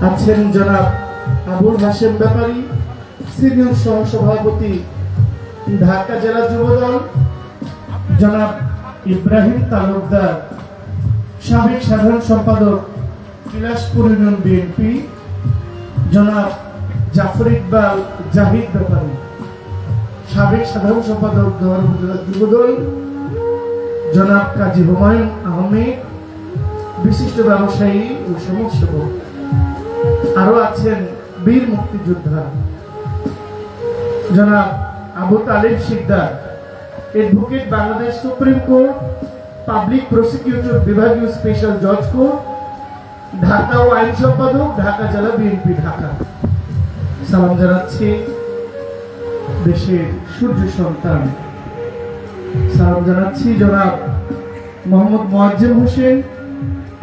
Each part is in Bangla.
আছেন জনাব আবুল হাশেম ব্যাপারী, সিনিয়র সহসভাপতি ঢাকা জেলা যুবদল, জনাব ইব্রাহিম তালুকদার, সাবেক সাধারণ সম্পাদক বিলাসপুর ইউনিয়ন বিএনপি, জনাব জাফর ইকবাল জাহিদ ব্যাপারী, সাবেক সাধারণ সম্পাদক উপজেলা যুবদল, জনাব কাজী হুমায়ুন আহমেদ, বিশিষ্ট ব্যবসায়ী ও সমাজসেবক। আরো আছেন বীর মুক্তিযোদ্ধা জনাব Abu Talib Sikdar, advocate, Bangladesh supreme court public prosecutor বিভাগীয় স্পেশাল জজ কোর্ট, ঢাকা ও আইন সম্পাদক, ঢাকা জেলা বিএনপি ঢাকা। সালাম জানাচ্ছি দেশের সূর্য সন্তান, সালাম জানাচ্ছি জনাব মোহাম্মদ মোয়াজ্জেম হোসেন,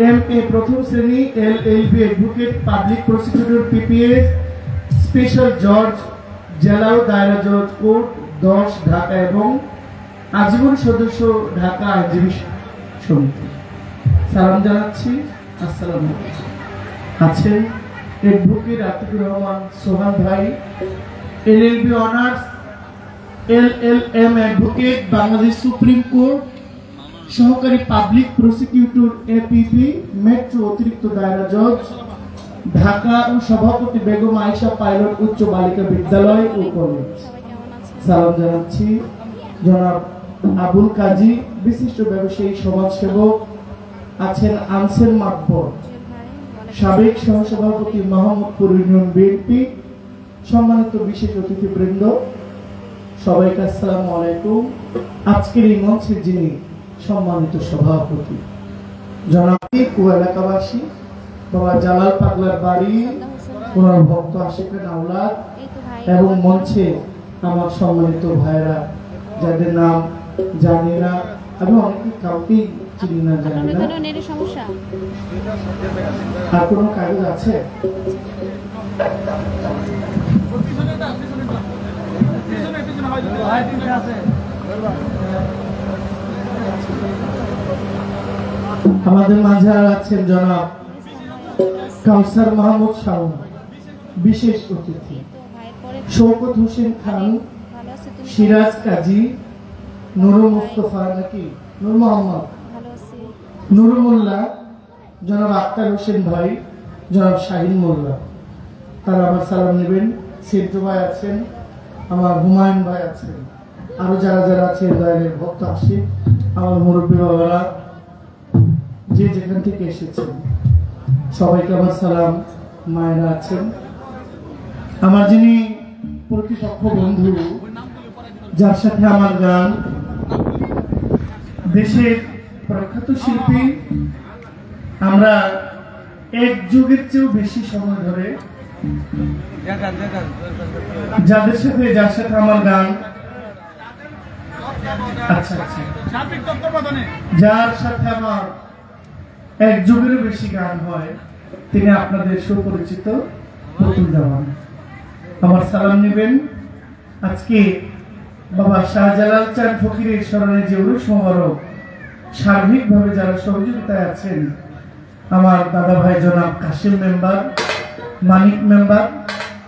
এমএ প্রথম শ্রেণী, LLB, advocate, public prosecutor, PPS, special জজ, জেলা ও দায়রা জজ কোর্ট 10 ঢাকা এবং আজীবন সদস্য ঢাকা আইনজীবী সমিতি। সালাম জানাচ্ছি। আসসালামু আলাইকুম। আছেন অ্যাডভোকেট আতিকুর রহমান সোহান ভাই, LLB honours, LLM advocate, Bangladesh supreme court সহকারী পাবলিক প্রসিকিউটর, এপিপি, মেট্রো অতিরিক্ত দায়রা জজ ঢাকা ও সভাপতি বেগম আয়েশা পাইলট উচ্চ বালিকা বিদ্যালয় ও কলেজ। সালাম জানাচ্ছি জনাব আবুল কাজী, বিশিষ্ট ব্যবসায়ী সমাজসেবক। আছেন আনসের মাতবর, সাবেক সহসভাপতি মোহাম্মদপুর ইউনিয়ন বিএনপি। সম্মানিত বিশেষ অতিথিবৃন্দ, সবাইকে আসসালামু আলাইকুম। আজকের এই মঞ্চের যিনি সম্মানিত সভাপতি জনাব এলাকাবাসী, বাবা জালাল পাগলার বাড়ি, ওনার ভক্ত আশিকের আওলাদ এবং মঞ্চে আমার সম্মানিত ভাইরা যাদের নাম জানি না, আমি অনেকে কাউকেই চিনি না, জানি না। আর কোনো কাগজ আছে? আমাদের মাঝে আছেন জনাব কাউসার মাহমুদ শাওন, বিশেষ অতিথি, শওকত হোসেন খান, সিরাজ কাজী, নুরুল মুস্তফা, নাকি নূর মোহাম্মদ, নুরুল মোল্লা, জনাব আক্তার হোসেন ভাই, জনাব শাহিন মোল্লা, তারা আমার সালাম নেবেন। সিদ্ধু ভাই আছেন, আমার হুমায়ুন ভাই আছেন, আরো যারা যারা আছেন দয়ালের ভক্ত আসি, আমার মুরব্বী বাবারা যে যেখান থেকে এসেছেন সবাইকে আমার সালাম। মায়েরা আছেন, আমার যিনি প্রতিপক্ষ বন্ধু, যার সাথে আমার গান, দেশের প্রখ্যাত শিল্পী, আমরা এক যুগের চেয়েও বেশি সময় ধরে যার সাথে আমার গান, আচ্ছা আচ্ছা, যার সাথে আমার এক যুগেরও বেশি গান হয়, তিনি আপনাদের সুপরিচিত পুতুল দেওয়ান। আমার সালাম নেবেন। আজকে বাবা শাহজালাল চাঁদ ফকিরের স্মরণে যে উরুস মোবারক, সার্বিকভাবে যারা সহযোগিতায় আছেন, আমার দাদা ভাই জনাব Kashim member, Manik member,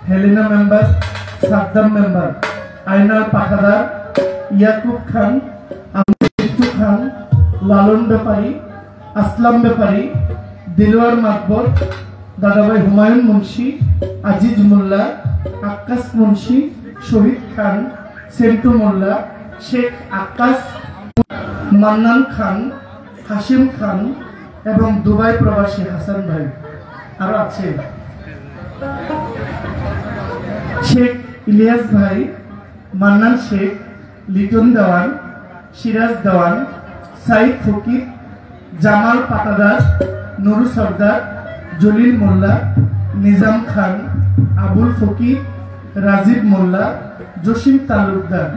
Helina member, Saddam member, Ainal পাঠাদার, ইয়াকুব খান, আমৃত্যু খান, লালন ব্যাপারী, আসলাম ব্যাপারী, দিলওয়ার মাতবর, দাদাভাই হুমায়ুন মুন্সি, আজিজ মোল্লা, আক্কাস মুন্সি, শহীদ খান, সেন্টু মোল্লা, শেখ আক্কাস, মান্নান খান, হাসিম খান এবং দুবাই প্রবাসী হাসান ভাই। আরো আছে শেখ ইলিয়াস ভাই, মান্নান শেখ, লিটন দেওয়ান, সিরাজ দেওয়ান, সাইদ ফকির, জামাল পাটাদার, নুরু সর্দার, জলিল মোল্লা, নিজাম খান, আবুল ফকির, রাজীব মোল্লা, জসিম তালুকদার,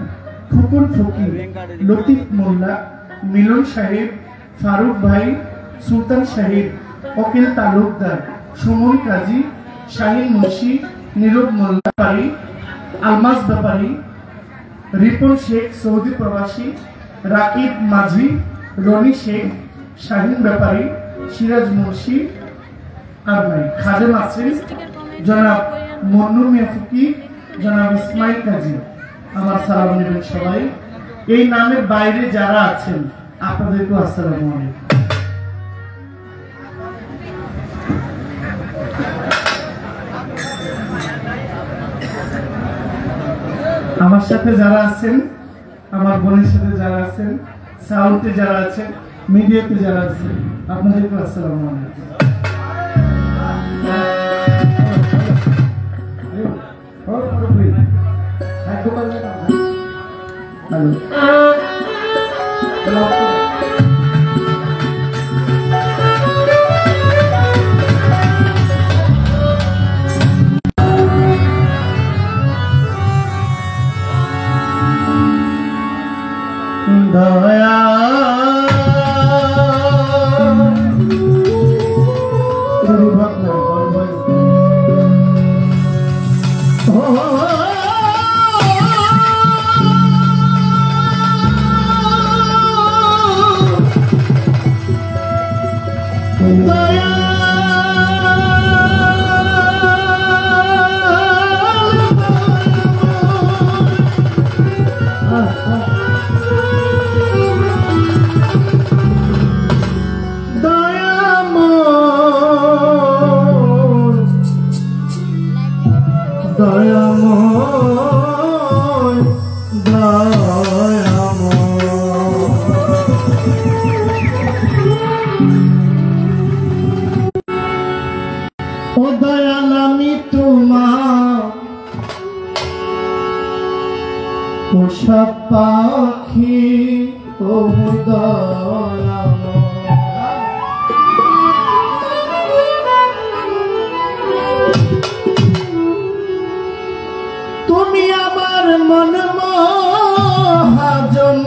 ফুকুন ফকির, লতিফ মোল্লা, মিলন সাহেব, ফারুক ভাই, সুলতান সাহেব, অকিল তালুকদার, সুমন কাজী, শাহিন মুন্সি, নীরব মোল্লা পারি, আলমাস ব্যাপারী, রিপন শেখ সৌদি প্রবাসী, রাকিব মাঝি, রনি শেখ, শাহিন ব্যাপারী, সিরাজ মুন্সি, আর নাই খাদেম আছেন জনাব মন্নুর মিয়া ফকি, জনাব ইসমাইল কাজী, আমার সালাম নেবেন সবাই। এই নামের বাইরে যারা আছেন আপনাদেরকে আসসালামু আলাইকুম। আমার সাথে যারা আছেন, আমার বোনের সাথে যারা আছেন, সাউন্ডে যারা আছেন, মিডিয়াতে যারা আছেন, আপনাদেরকে আসসালামু আলাইকুম। দয়া পোষা পাখি ও তুমি আমার মন মহাজন,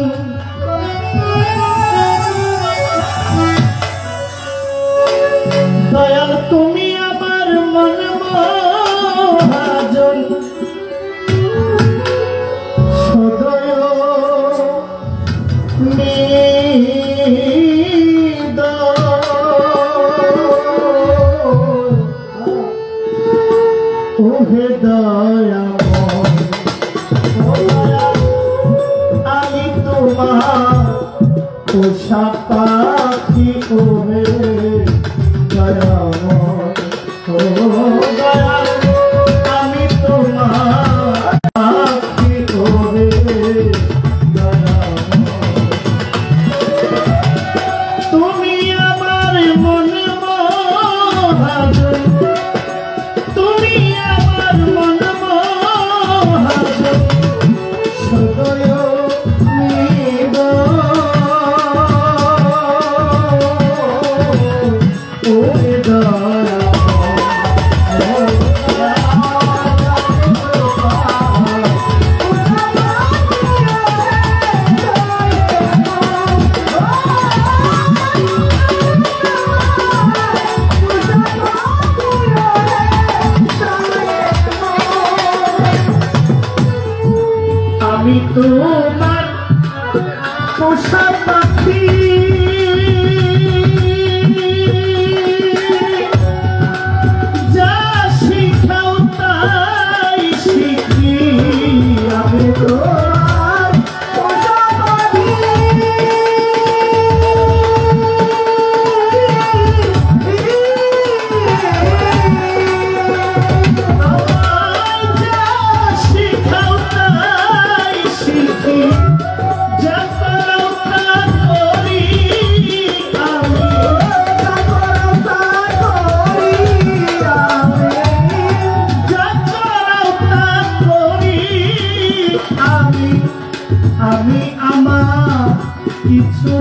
দয়াল তুমি আমার মন মহাজন, আমি তোমার পোষা পাখি ওহে দয়াময়, ও দয়াল আমি তোমার পাখি ওহে দয়াময়, তুমি আমার মন মহাজন, তুমি আমার মন মহাজন, সদয় আমি তোমার পোষা পাখি, যা শিখাও তাই শিখি, আমি তোমার পোষা পাখি, আমি আমার কিছু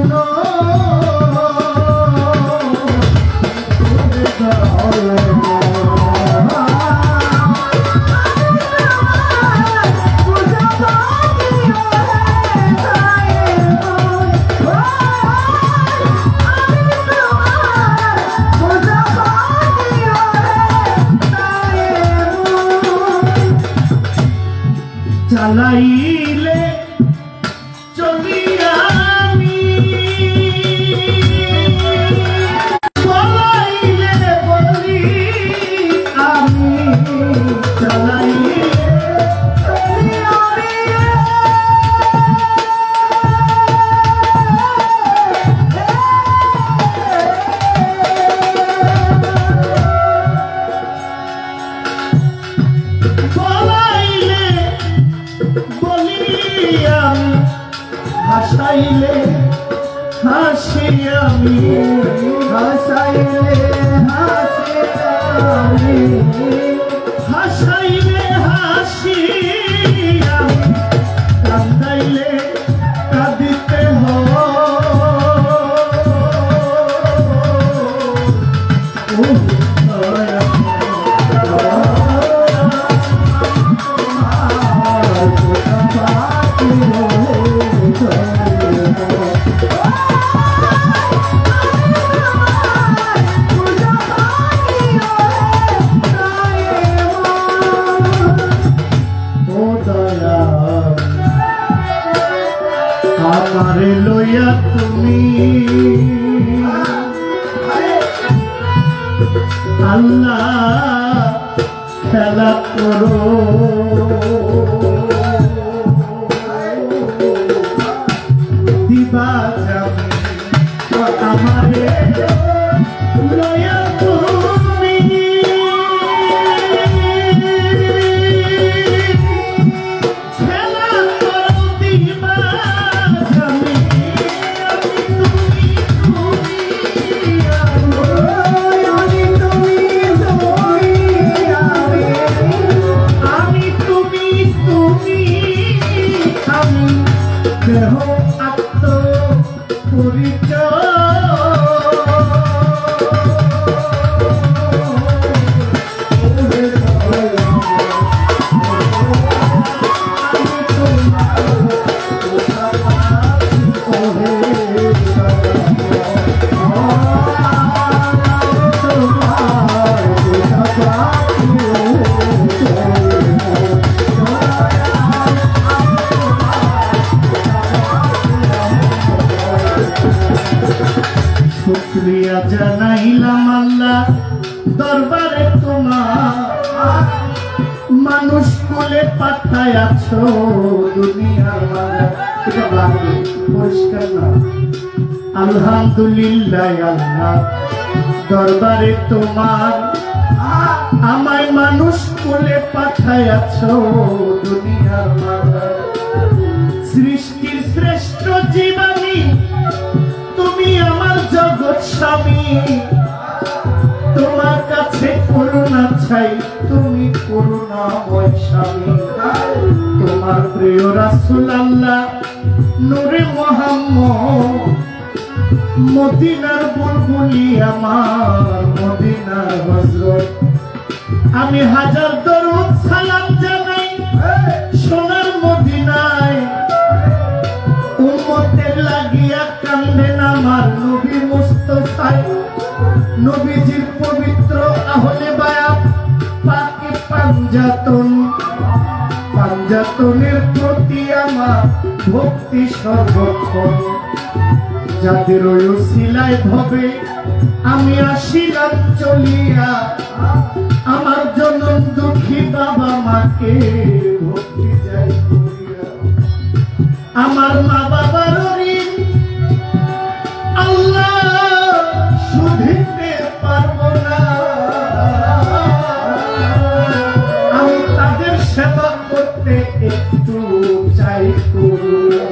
চালাইলে চলি আমি, চলাইলে বলি আমারে লইয়া তুমি আল্লাহ খেলা করো দিবা যাবে আমারে লইয়া তুমি দেহ আত্ম পরিচয় শুকরিয়া জানাইলাম আল্লাহ দরবারে তোমার মানুষ কোলে পাঠায়াছ দুনিয়ার মাঝে এটা বাংলা পরিষ্কার না আলহামদুলিল্লাহ আল্লাহ দরবারে তোমার আমায় মানুষ কোলে পাঠায়াছ দুনিয়ার মাঝে সৃষ্টির শ্রেষ্ঠ জীবানী তুমি আমার জগৎ স্বামী তোমার কাছে করুণা চাই তুমি করুণাময় স্বামী তোমার প্রিয় রাসূল আল্লাহ নূরে মুহাম্মদ মদিনার বুলবুলি আমার মদিনার হযরত আমি হাজার দরুদ সালাম জানাই সোনার মদিনায় উম্মতের লাগিয়া কান্দেন আমার নবী মুস্তাফায় নবীজির পবিত্র আহলে বায়াত পাকে পাঞ্জাতনের প্রতি আমার ভক্তি সর্বক্ষণ যাদের ওই উসিলায় ভবে আমি আসিলাম চলিয়া আমার জনম দুঃখী বাবা মাকে ভক্তি যাই করিয়া আমার মা বাবার ঋণ আল্লাহ শুধিতে পারবো না আমি তাদের সেবা করতে একটু চাই করুণা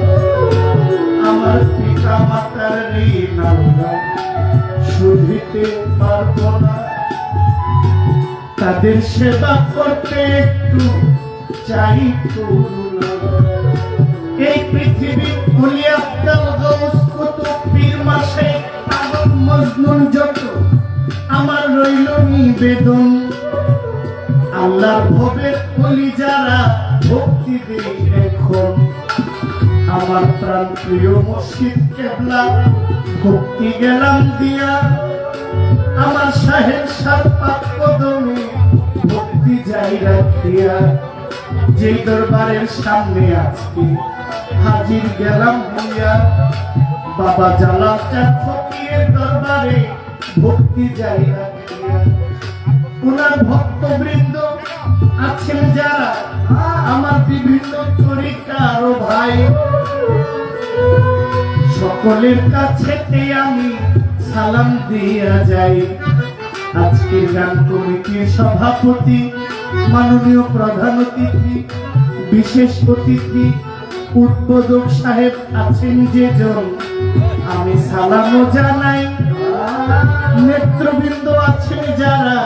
আমার পিতা মাতার ঋণ আল্লাহ শুধিতে পারবো না তাদের সেবা করতে একটু চাই করুণা এই পৃথিবীর ওলি আফদাল গাউস কুতুব পীর মাশায়েখ পাগল মজনুন যত আমার রইল নিবেদন আল্লাহর ভবের ওলি যারা ভক্তি দেই এখন আমার প্রাণ প্রিয় মুর্শিদ কেবলা ভক্তি গেলাম দিয়া আমার শাহের সাত পাক কদমে ভক্তি যাই রাখিয়া যে দরবারের সামনে আজকে হাজির গেলাম হইয়া বাবা জালাল চাঁদ ফকিরের দরবারে ভক্তি যাই রাখিয়া উনার ভক্তবৃন্দ আছেন যারা আমার বিভিন্ন তরিকার ভাই সকলের কাছে আমি সালাম দিয়া যাই আজকের গান কমিটির সভাপতি মাননীয় প্রধান অতিথি বিশেষ অতিথি উদ্বোধক সাহেব আছেন যেজন আমি সালামও জানাই নেতৃবৃন্দ আছেন যারা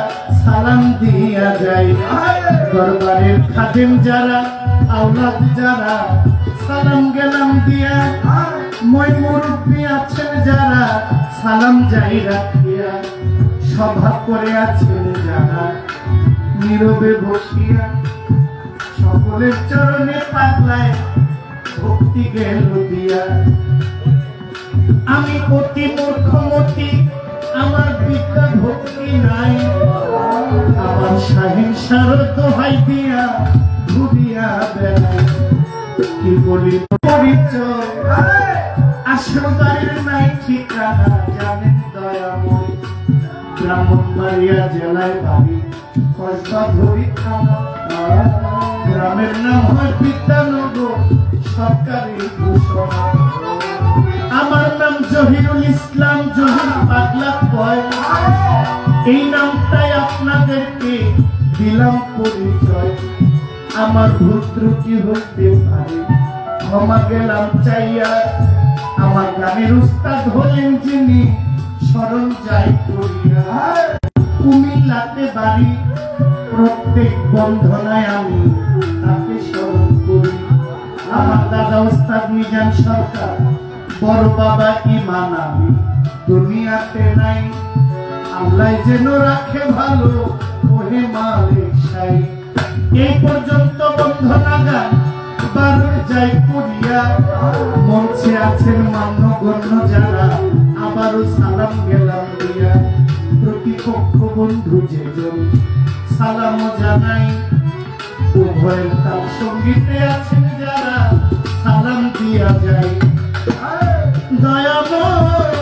সালাম দিয়া যায় দরবারের খাদেম যারা আওলাদ যারা সালাম গেলাম দিয়া মই মুরব্বী আছেন যারা সালাম যাই রাখিয়া সভা করে আছেন যারা নীরবে বসিয়া, সকলের চরণে পাগলায় ভক্তি গেল দিয়া। আমি অতি মূর্খমতি, আমার বিদ্যা ভক্তি নাই, আমার সাহিংসার দোহাই দিয়া ঘুরিয়া বেড়াই। কি বলি পরিচয়, আসল বাড়ির নাই ঠিকানা, জানেন দয়াময়। ব্রাহ্মণবাড়িয়া জেলায় বাড়ি, কসবা ধরি থানা, গ্রামের নাম হয় বিদ্যানগর, সরকারি ঘোষণা। আমার নাম জহিরুল ইসলাম, জহির পাগলা কয়, এই নামটাই আপনাদেরকে দিলাম পরিচয়। আমার ভুল ত্রুটি হইতে পারে, ক্ষমা গেলাম চাইয়া। আমার গানের উস্তাদ হলেন যিনি, স্মরণ যাই করিয়া। কুমিল্লাতে বাড়ি, প্রত্যেক বন্ধনায় আমি তাকে স্মরণ করি। আমার দাদা উস্তাদ মিজান সরকার, বড় বাবা ইমান আমি দুনিয়াতে নাই। আল্লাহ যেন রাখে ভালো, ওহে মালিক সাই। এই পর্যন্ত বন্ধনা গান বারোর যাই করিয়া, মঞ্চে আছেন মান্যগণ্য যারা, আবারও সালাম গেলাম দিয়া। প্রতিপক্ষ বন্ধু যেজন সালাম জানাই, উভয়ের তার সঙ্গীতে আছেন যারা, সালাম দিয়া যায়। দয়াময়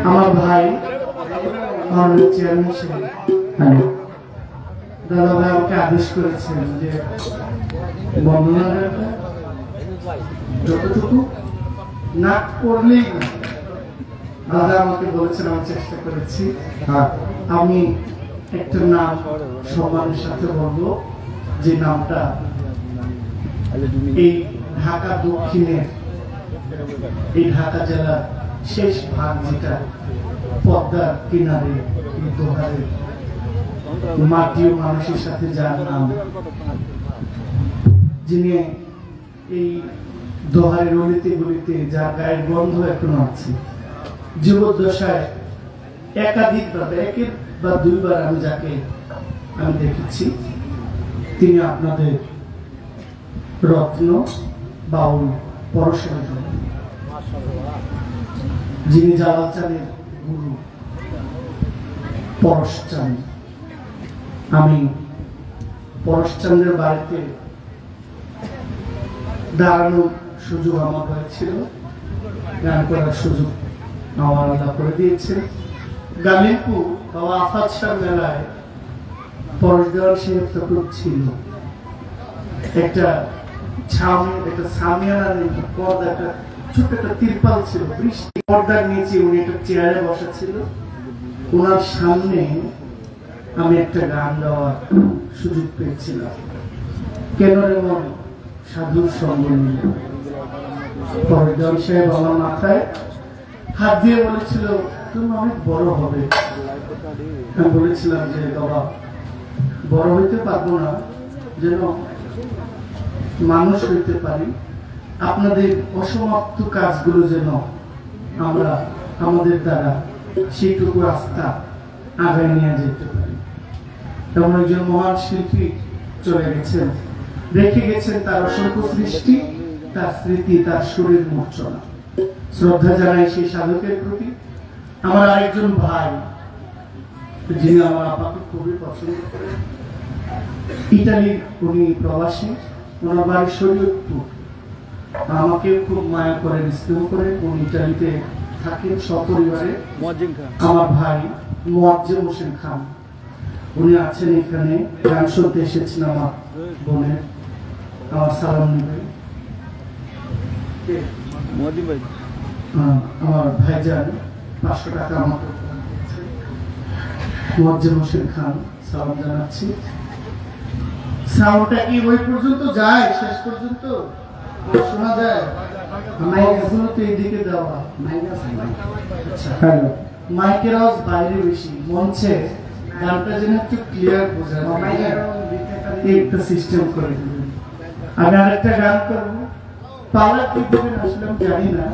আমার ভাই দাদা ভাই আমাকে আদেশ করেছেন যে বর্ণনার যতটুকু না করলেই না। দাদা আমাকে বলেছেন, আমি চেষ্টা করেছি। আমি একটা নাম সম্মানের সাথে বলবো, যে নামটা এই ঢাকা দক্ষিণের, এই ঢাকা জেলার শেষ ভাগ, যেটা পদ্মার কিনারে, এই দোহারে মাটি ও মানুষের সাথে যার নাম, যিনি এই দোহারের অলিতে গলিতে যার গায়ের গন্ধ এখনো আছে। জীবদ্দশায় একাধিকবার, একের বা দুইবার আমি যাকে আমি দেখেছি, তিনি আপনাদের রত্ন বাউল পরশের, যিনি জালাল চাঁদের গুরু পরশচাঁদ। আমি পরশচাঁদের বাড়িতে দাঁড়ানোর সুযোগ আমার হয়েছিল, গান করার সুযোগ আমার আলাদা করে দিয়েছে। গালিপুর বাবা আফাদ শাহ মেলায় পরশ দেওয়ার সাহেব তখন ছিল, একটা একটা সামিয়ানা পর্দা, একটা ছোট্ট একটা তিরপাল ছিল, বৃষ্টি পর্দার নিচে উনি একটা চেয়ারে বসা ছিল। ওনার সামনে আমি একটা গান গাওয়ার সুযোগ পেয়েছিলাম, কেন এমন সাধুর সঙ্গ নিয়ে। পরশ দেওয়ার সাহেব আমার মাথায় হাত দিয়ে বলেছিল, তুমি অনেক বড় হবে। আমি বলেছিলাম যে বাবা, বড় হইতে পারবো না, যেন মানুষ হইতে পারি, আপনাদের অসমাপ্ত কাজগুলো যেন আমরা আমাদের দ্বারা সেইটুকু রাস্তা আগায় নিয়ে যেতে পারি। তেমন একজন মহান শিল্পী চলে গেছেন, রেখে গেছেন তার অসংখ্য সৃষ্টি, তার স্মৃতি, তার সুরের মূর্ছনা। শ্রদ্ধা জানাই সেই সাধকের প্রতি। আমার আরেকজন ভাই, যিনি আমার আপাকে খুবই পছন্দ করেন, ইটালির উনি প্রবাসী, ওনার বাড়ি শরীয়তপুর। আমাকে খুব মায়া করেন, স্নেহ করেন। উনি ইটালিতে থাকেন সপরিবারে। আমার ভাই মুয়াজ্জেম হোসেন খান, উনি আছেন এখানে, গান শুনতে এসেছেন আমার বোনের। আমার সালাম নেবেন। আমার ভাইজান 500 টাকা আমাকে মুয়াজ্জেম হোসেন খান সালাম জানাচ্ছি। সাউন্ডটা কি ওই পর্যন্ত যায়, শেষ পর্যন্ত শোনা যায়? এখনো তো এইদিকে দেওয়া। আচ্ছা, হ্যালো, মাইকের আওয়াজ বাইরে বেশি, মঞ্চে গানটা যেন একটু ক্লিয়ার বোঝা যায়, একটা সিস্টেম করে দেবেন। আমি আরেকটা গান করবো, পালা কি দেবেন আসলে আমি জানি না,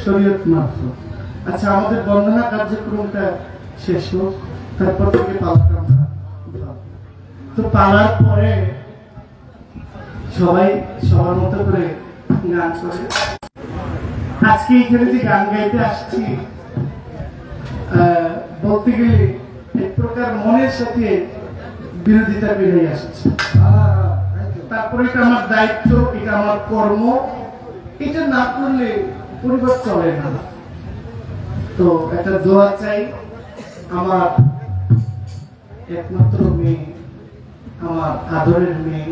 শরীয়ত মারফত। আচ্ছা, আমাদের বন্দনা কার্যক্রমটা শেষ হোক, তারপর থেকে পালাটা আমরা তো পালার পরে সবাই সবার মতো করে গান করে। আজকে এখানে যে গান গাইতে আসছি, বলতে গেলে এক প্রকার মনের সাথে বিরোধিতা বেড়ে আসছে। তারপরে এটা আমার দায়িত্ব, এটা আমার কর্ম, এটা না করলে পরিবার চলে না। তো একটা দোয়া চাই। আমার একমাত্র মেয়ে, আমার আদরের মেয়ে,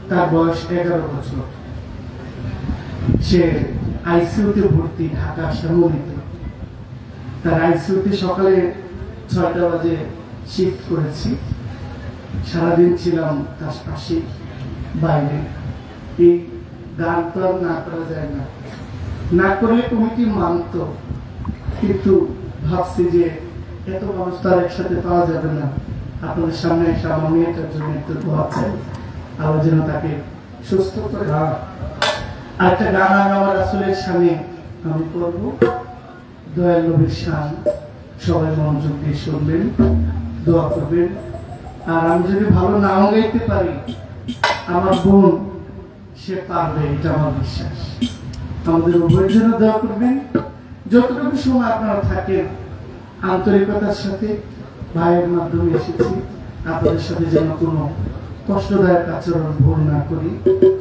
তার বয়স 11 বছর। সে আইসিইউতে ভর্তি, ঢাকা শ্যামলীতে। তার আইসিইউতে সকালে 6টা বাজে শিফট করেছি। সারাদিন ছিলাম তার পাশে বাইরে। এই গান তো আর না করা যায় না, না করলে কমিটি মানত, কিন্তু ভাবছি যে এত মানুষ তার একসাথে পাওয়া যাবে না। আপনাদের সামনে এসে আমার মেয়েটার জন্য একটু দোয়া চাই, আল্লাহ যেন তাকে সুস্থ করে। আরেকটা গান আমি আমার রাসূলের সামনে আমি করব, দয়াল নবীর শান। সবাই মনোযোগ দিয়ে শুনবেন, দোয়া করবেন। আর আমি যদি ভালো নাও গাইতে পারি, আমার বোন সে পারবে, এটা আমার বিশ্বাস। আমাদের উভয়ের জন্য দোয়া করবেন। যতটুকু সময় আপনারা থাকেন আন্তরিকতার সাথে, ভাইয়ের মাধ্যমে এসেছি, আপনাদের সাথে যেন কোনো কষ্টদায়ক আচরণ ভুল না করি,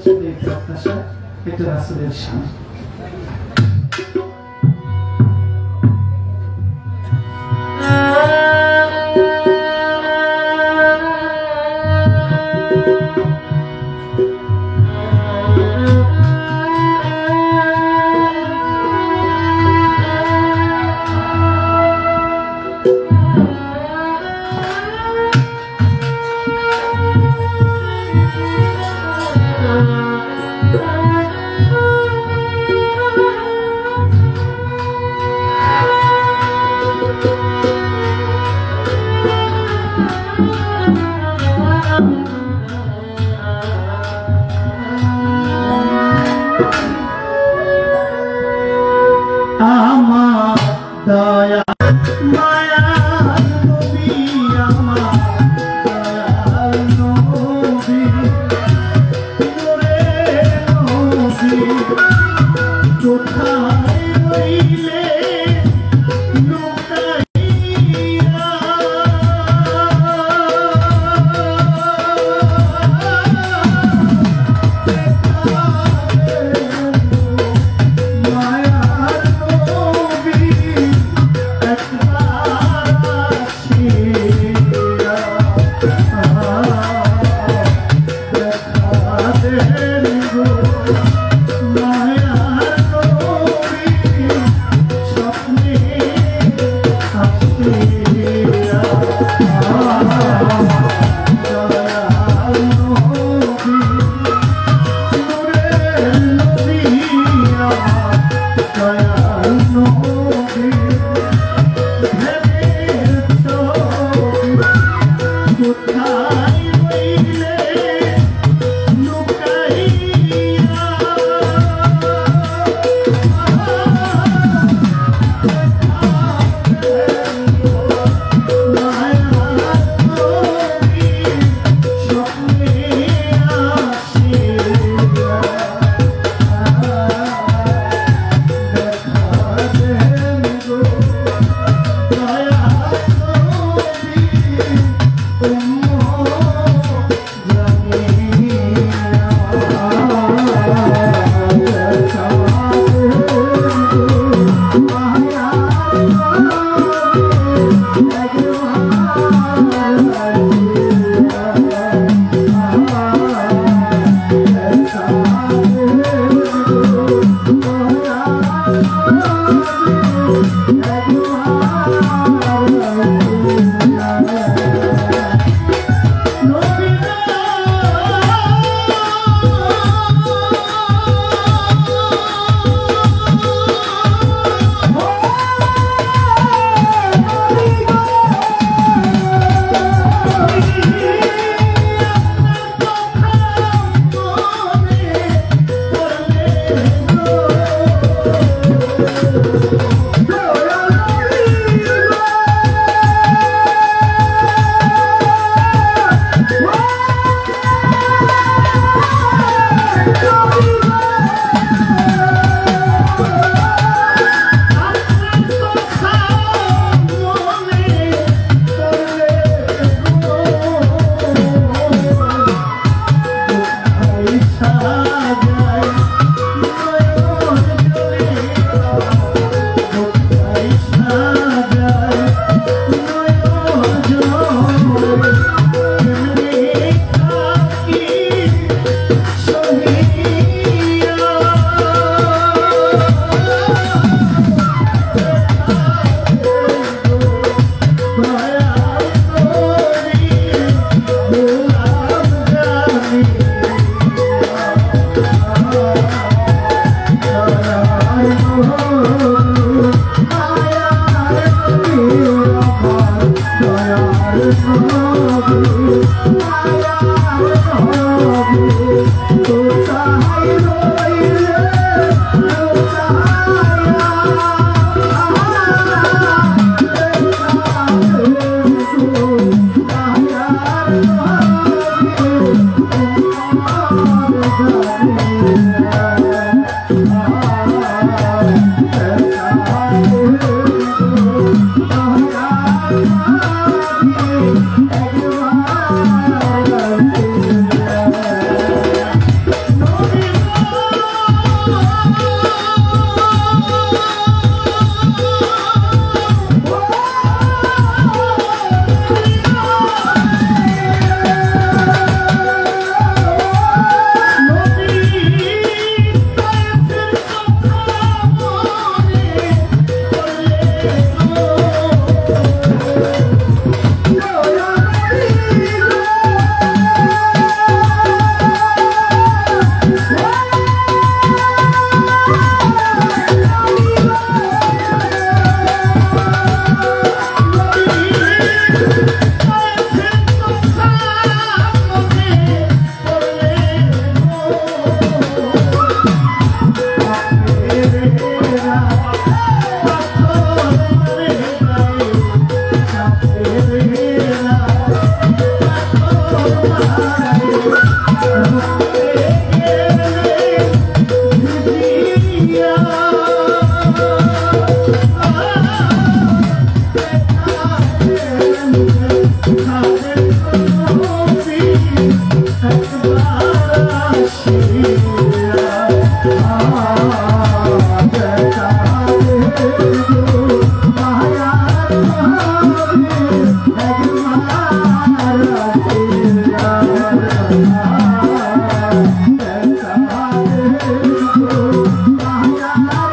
সেটাই প্রত্যাশা। এটা রাসূলের শান। আমার দয়া মায়ার নবী, আমার দয়াল নবী, নূরের নবী, কোথায় রইলে লুকাইয়া, মায়ার নবী একবার আসিয়া দেখা দেন গো, মায়ার নবী স্বপ্নে আসিয়া, দয়াল নবী, নূরের নবী, আমার দয়াল নবী, ভেবের ছবি, কোথায় রইলে লুকাইয়া, মায়ার নবী স্বপ্নে আসিয়া দেখা Yeah.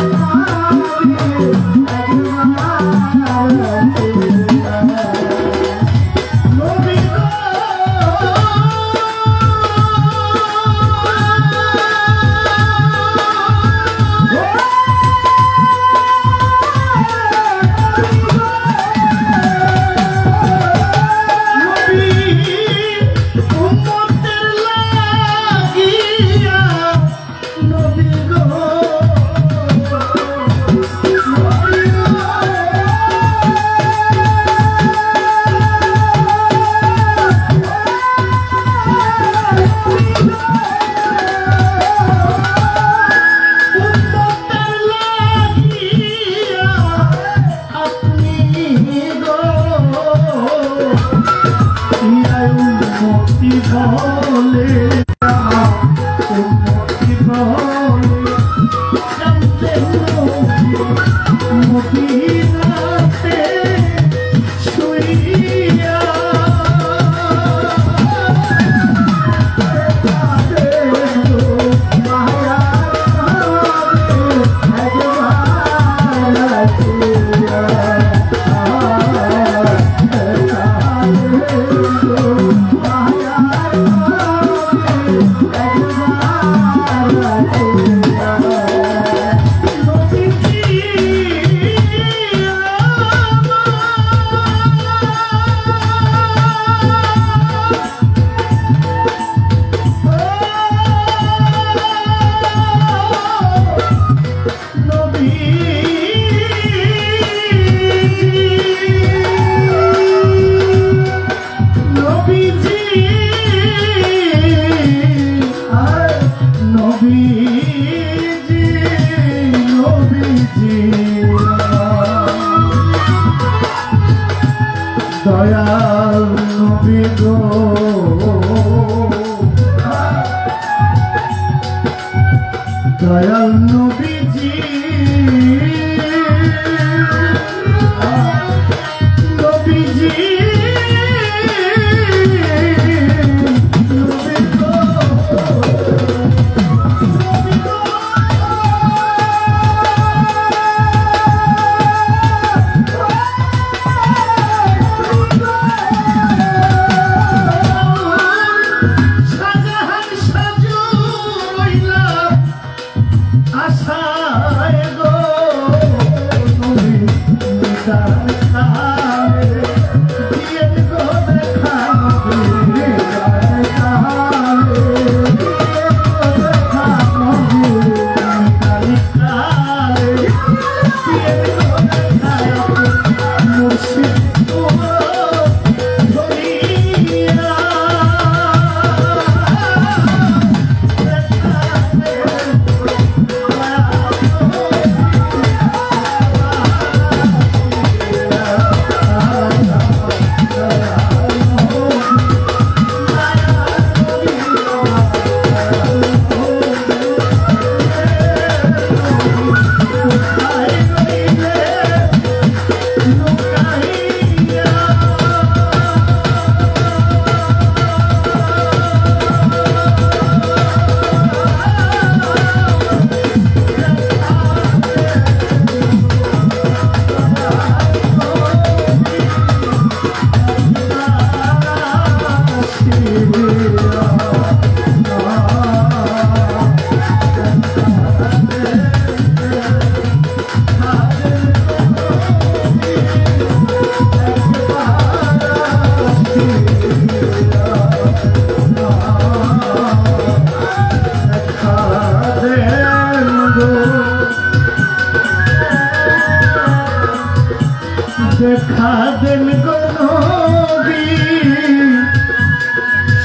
দেখাবেন গো নবী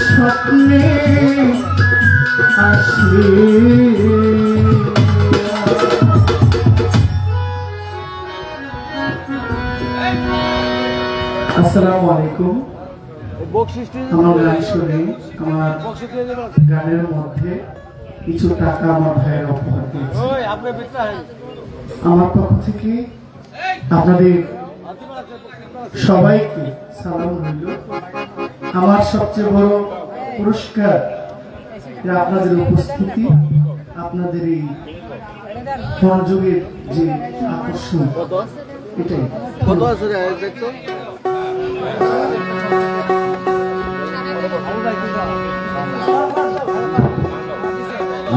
স্বপ্নে আসে। আসসালামু আলাইকুম। আমার গান শুনে আমার গানের মধ্যে কিছু টাকা আমার ভাইয়ের উপহার দিয়েছে। আমার পক্ষ থেকে আপনাদের সবাইকে সালাম রইল। আমার সবচেয়ে বড় পুরস্কার আপনাদের উপস্থিতি, আপনাদের এই মনোযোগের যে আকর্ষণ, এটাই।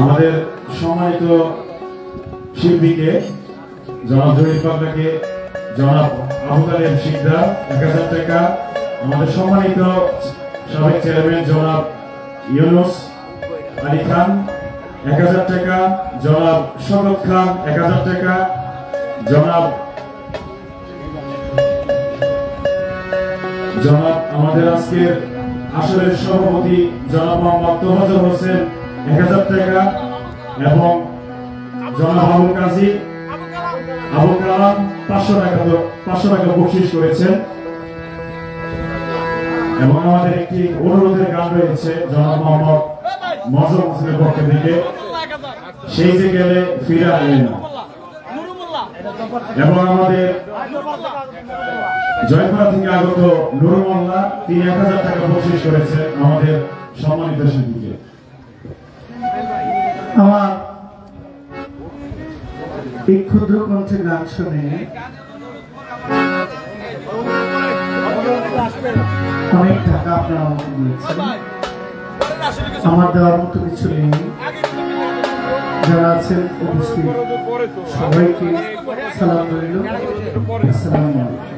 আমাদের সম্মানিত শিল্পীকে জনাব জহির পাবলাকে জনাব আবু তালেব শিকদার 1000 টাকা, আমাদের সম্মানিত সাবেক চেয়ারম্যান জনাব ইউনুস আলী খান 1000 টাকা, জনাব শওকত খান 1000 টাকা, জনাব আমাদের আজকের আসরের সভাপতি জনাব মোহাম্মদ তোফাজ্জল হোসেন 1000 টাকা এবং জনাব আবুল কাজী আবুল কালাম 500 টাকা বকশিশ করেছেন। এবং আমাদের একটি অনুরোধের গান রয়েছে জনাব মোহাম্মদ মজর হোসেনের পক্ষ থেকে, সেই যে গেলে ফিরে আসবে না। এবং আমাদের জয়পুরা থেকে আগত নুরুল মোল্লা, তিনি 1000 টাকা বকশিশ করেছেন আমাদের সম্মানিত শিল্পীকে। আমার এই ক্ষুদ্র কণ্ঠে গান শুনে অনেক টাকা আপনারা আমাকে দিয়েছেন। আমার দেওয়ার মতো কিছু নেই। যারা আছেন উপস্থিত সবাইকে সালাম রইল। আসসালামু আলাইকুম।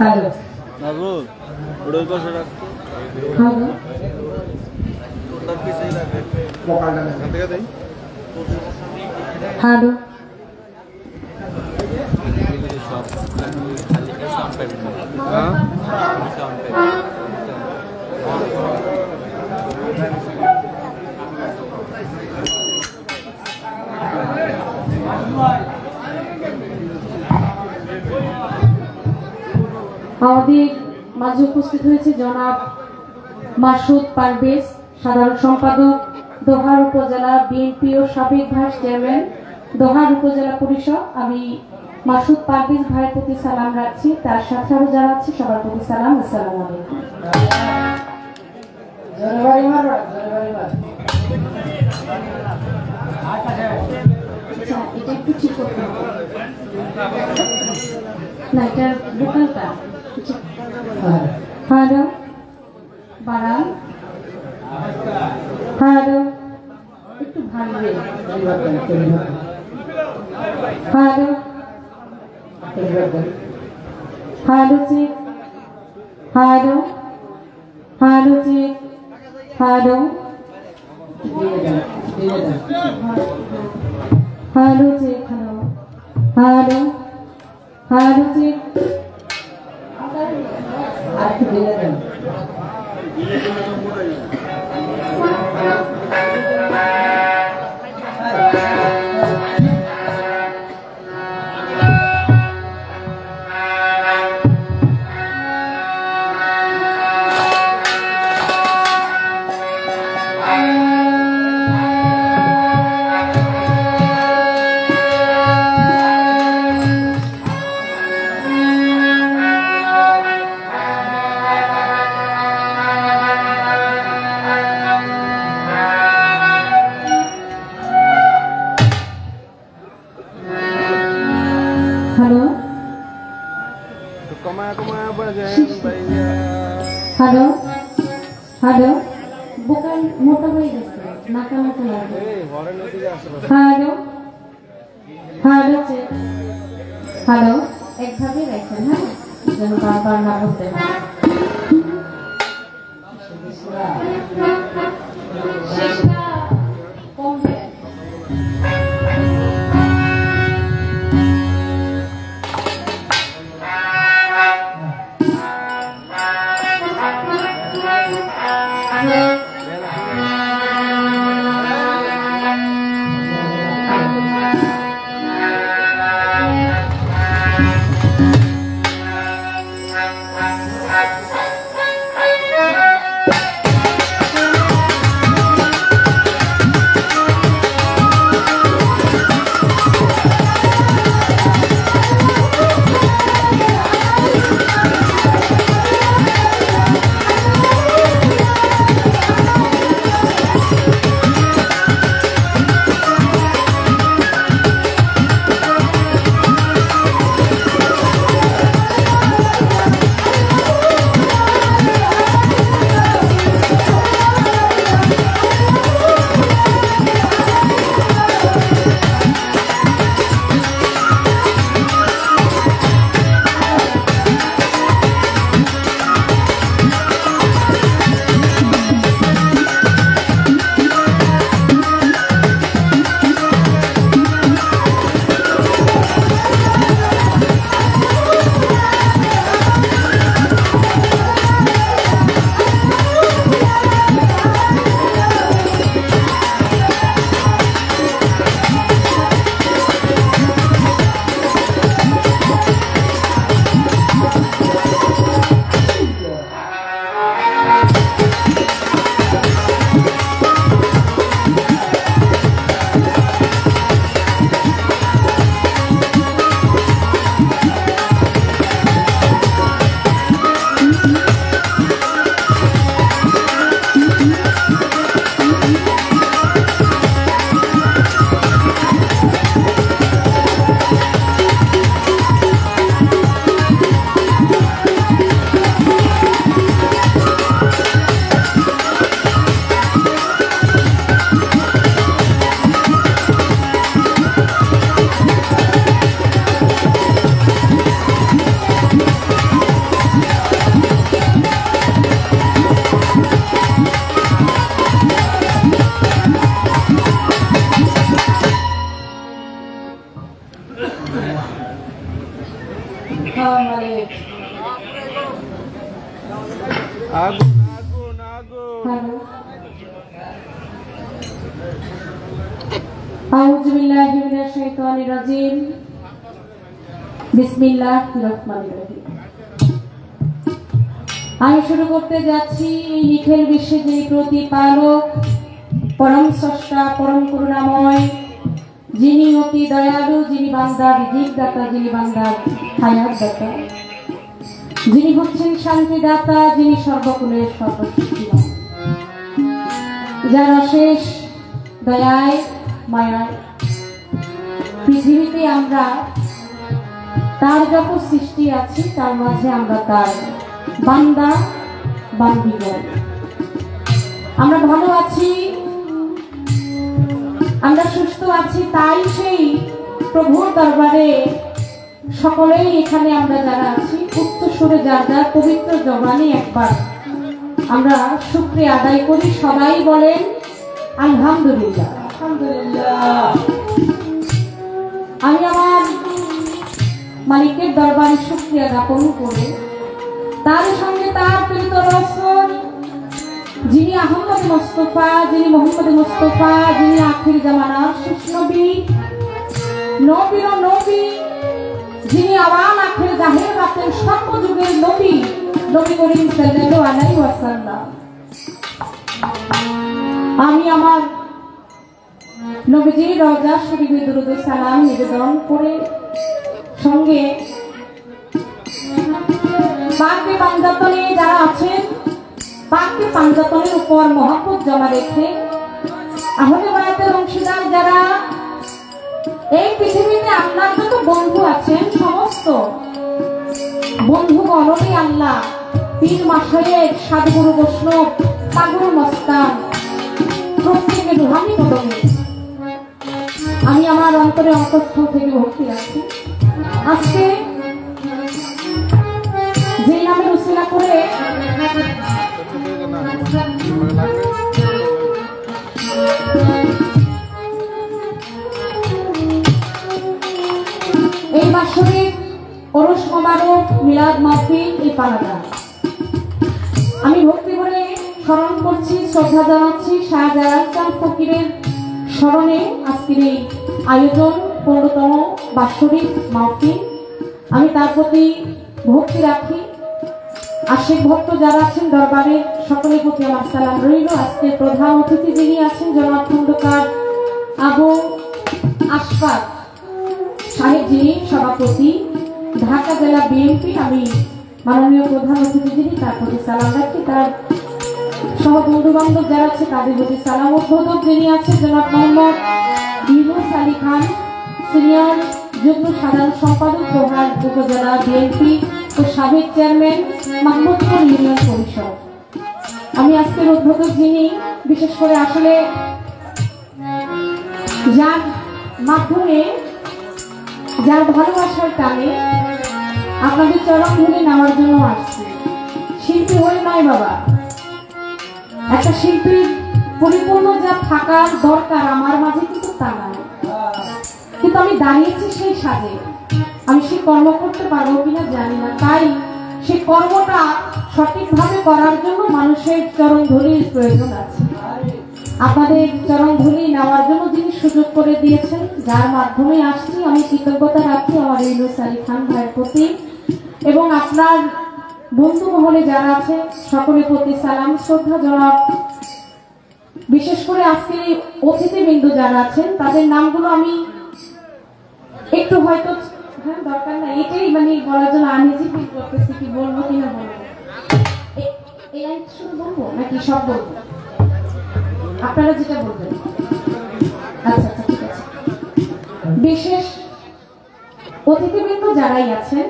Halo. Naru, udah kau sudah. Halo. Tapi saya lagi. Vokal dan Nanti kata ini. Halo. Sampai. Hah? Sampai. আমাদের মাঝে উপস্থিত হয়েছে জনাব মাসুদ পারভেজ, সাধারণ সম্পাদক দোহার উপজেলা বিএনপি ও সাবেক ভাইস চেয়ারম্যান দোহার উপজেলা পরিষদ। আমি মাসুদ পারভেজ ভাইয়ের প্রতি সালাম রাখছি, তার সাথে আরো যারা আছে সবার প্রতি সালাম। আসসালামু আলাইকুম। আচ্ছা, এটা একটু ঠিক করতে হবে না, এটার বোকালটা। হ্যালো বাড়ান, হ্যালো একটু ভালো, hello hello check, hello hello check, hello hello check, hello hello hello check. Hello hello hello vocal মোটা হয়ে গেছে, নাকা মতো লাগে। হ্যালো হ্যালো চেক, হ্যালো একভাবে রাখবেন, হ্যাঁ, যেন বারবার না বলতে হয়। बिस्मिल्लाहिर्रहमानिर्रहीम। बिस्मिल्लाहिर्रहमानिर्रहीम। আমি শুরু করতে যাচ্ছি এই নিখিল বিশ্বের যিনি প্রতিপালক, পরম স্রষ্টা, পরম করুণাময়, যিনি অতি দয়ালু, যিনি বান্দার রিজিক দাতা, যিনি বান্দার হায়াত দাতা, যিনি হচ্ছেন শান্তিদাতা, যিনি সর্বকুলের সর্বশক্তিমান, যার অশেষ দয়ায় মায়ায় পৃথিবীতে আমরা তার যত সৃষ্টি আছে তার মাঝে আমরা তার বান্দা বান্দিগণ। আমরা ভালো আছি, আমরা সুস্থ আছি, তাই সেই প্রভুর দরবারে সকলেই এখানে আমরা যারা আছি উচ্চ সুরে যার যার পবিত্র জবানে একবার আমরা শুকরিয়া আদায় করি। সবাই বলেন আলহামদুলিল্লাহ। আলহামদুলিল্লাহ। আমি আমার মালিকের দরবারে শুকরিয়া জ্ঞাপন করে তার সঙ্গে তার প্রেরিত রাসূল যিনি আহমদ মুস্তাফা, যিনি মোহাম্মদ মুস্তাফা, যিনি আখির জামানার শেষ নবী, নবীর নবী, যিনি আওয়াল আখির জাহির বাতিন সর্বযুগের নবী, নবী করিম সাল্লাল্লাহু আলাইহি ওয়াসাল্লাম। আমি আমার নবীজির রওজা শরীফে দুরূদ ও সালাম নিবেদন করে সঙ্গে পাকে পাঞ্জাতনে যারা আছেন পাকে পাঞ্জাতনের উপর মহব্বত জমা রেখে আহলে বায়াতের অংশীদার যারা এই পৃথিবীতে আপনার যত বন্ধু আছেন সমস্ত বন্ধুগণই আল্লাহ পীর মাশায়েখ সাধুগুরু বৈষ্ণব পাগল মস্তান প্রত্যেকের রুহানি কদমে আমি আমার অন্তরে অন্তঃস্থল থেকে ভক্তি রাখি। আজকে যে নামের উসিলা করে এই বাৎসরিক ওরস মোবারক মিলাদ মাহফিল এই পালাটা আমি ভক্তি করে স্মরণ করছি, শ্রদ্ধা জানাচ্ছি শাহজালাল চাঁদ ফকিরের স্মরণে আজকের এই আয়োজন 15তম বাৎসরিক মাহফিল। আমি তার প্রতি ভক্তি রাখি। আশিক ভক্ত যারা আছেন দরবারে সকলের প্রতি আমার সালাম রইল। আজকে প্রধান অতিথি যিনি আছেন জনাব খন্দকার আবু আশফাক সাহেব, যিনি সভাপতি ঢাকা জেলা বিএনপি, আমি মাননীয় প্রধান অতিথি যিনি তার প্রতি সালাম রাখি। তার সহ বন্ধু বান্ধব যারা আছে তাদের প্রতি সালাম। উদ্বোধক যিনি আছেন জনাব মোহাম্মদ ইউনুস আলী খান, সিনিয়র যুগ্ম সাধারণ সম্পাদক দোহার উপজেলা বিএনপি ও সাবেক চেয়ারম্যান মাহমুদপুর ইউনিয়ন পরিষদ। আমি আজকের উদ্বোধক যিনি বিশেষ করে আসলে যার মাধ্যমে যার ভালোবাসার টানে আপনাদের চরম ধরে নেওয়ার জন্য আসছি। শিল্পী হয়ে নয় বাবা, একটা শিল্পীর পরিপূর্ণ যা থাকার দরকার আমার মাঝে কিন্তু তা নাই, কিন্তু আমি দাঁড়িয়েছি সেই সাজে। আমি সেই কর্ম করতে পারবো কিনা জানি না, তাই সেই কর্মটা সঠিকভাবে করার জন্য মানুষের চরণ ধুলির প্রয়োজন আছে। আপনাদের চরণ ধুলি নেওয়ার জন্য যিনি সুযোগ করে দিয়েছেন, যার মাধ্যমে আসছি, আমি কৃতজ্ঞতা রাখি আমার ইউনুস আলী খান ভাইয়ের প্রতি এবং আপনার বন্ধু মহলে যারা আছে সকলের প্রতি সালাম শ্রদ্ধা জনাব। বিশেষ করে আজকে অতিথিবৃন্দ যারা আছেন তাদের নামগুলো আমি একটু হয়তো দরকার না, এটাই মানে বলার জন্য আনইজি ফিল করতেছি, কি বলবো কিনা বলবো, এই শুধু বলবো নাকি সব বলবো, আপনারা যেটা বলবেন। আচ্ছা আচ্ছা ঠিক আছে। বিশেষ অতিথিবৃন্দ যারাই আছেন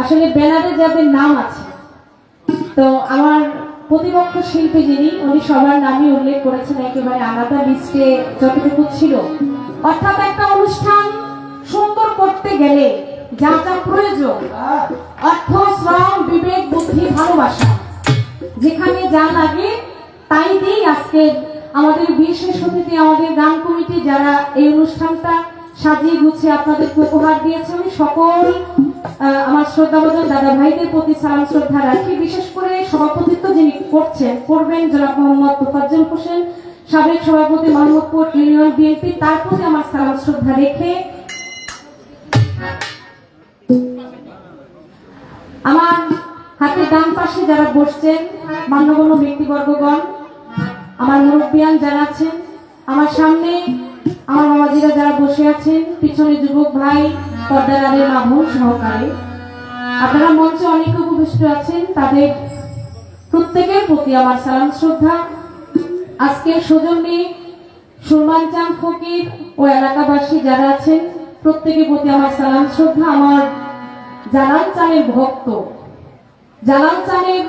আসলে ব্যানারে যাদের নাম আছে, তো আমার প্রতিপক্ষ শিল্পী যিনি উনি সবার নামই উল্লেখ করেছেন একেবারে আলাদা লিস্টে যতটুকু ছিল। অর্থাৎ একটা অনুষ্ঠান সুন্দর করতে গেলে যা যা প্রয়োজন অর্থ, শ্রম, বিবেক, বুদ্ধি, ভালোবাসা, যেখানে যা লাগে তাই দিয়েই আজকে আমাদের বিশেষ অতিথি আমাদের গান কমিটি যারা এই অনুষ্ঠানটা সাজিয়ে গুছিয়ে আপনাদেরকে উপহার দিয়েছে, আমি সকল আমার শ্রদ্ধাভাজন দাদা ভাইদের প্রতি সালাম শ্রদ্ধা রাখি। বিশেষ করে সভাপতিত্ব যিনি করবেন জনাব মোহাম্মদ তোফাজ্জল হোসেন, সাবেক সভাপতি মোহাম্মদপুর ইউনিয়ন বিএনপি, তার প্রতি আমার সালাম শ্রদ্ধা রেখে আমার হাতে ডান পাশে যারা বসছেন মান্যগণ্য ব্যক্তিবর্গগণ, আমার মুরব্বিয়ান যারা আছেন, আমার সামনে আমার বাবাজিরা যারা বসে আছেন, পিছনে যুবক ভাই, পর্দার আড়ালে মা বোন সহকারে, আপনারা মঞ্চে অনেকে উপবিষ্ট আছেন, তাদের প্রত্যেকের প্রতি আমার সালাম শ্রদ্ধা। আজকের সৌজন্যে সুরমান চাঁদ ফকির ও এলাকাবাসী যারা আছেন প্রত্যেকের প্রতি আমার সালাম শ্রদ্ধা। আমার জালাল চাঁদের ভক্ত, জালাল চাঁদের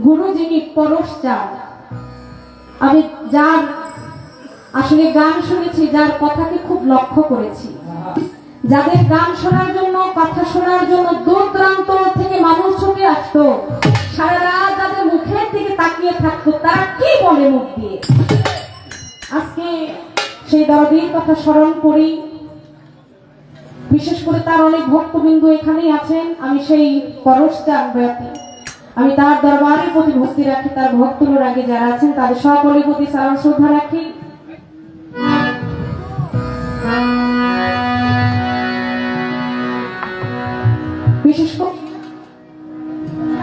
গুরু যিনি পরশ চাঁদ, আমি যার আসলে গান শুনেছি, যার কথাকে খুব লক্ষ্য করেছি, যাদের গান শোনার জন্য, কথা শোনার জন্য দূর দূরান্ত থেকে মানুষ ছুটে আসতো, সারা রাত যাদের মুখের দিকে তাকিয়ে থাকতো, তারা কি বলে মুখ দিয়ে। আজকে সেই দরদির কথা স্মরণ করি, বিশেষ করে তার অনেক ভক্তবিন্দু এখানেই আছেন। আমি সেই পরশ চাঁদ, আমি তার দরবারের প্রতি ভক্তি রাখি, তার ভক্তদের আগে যারা আছেন তাদের সকলের প্রতি সালাম শ্রদ্ধা রাখি। বিশেষ করে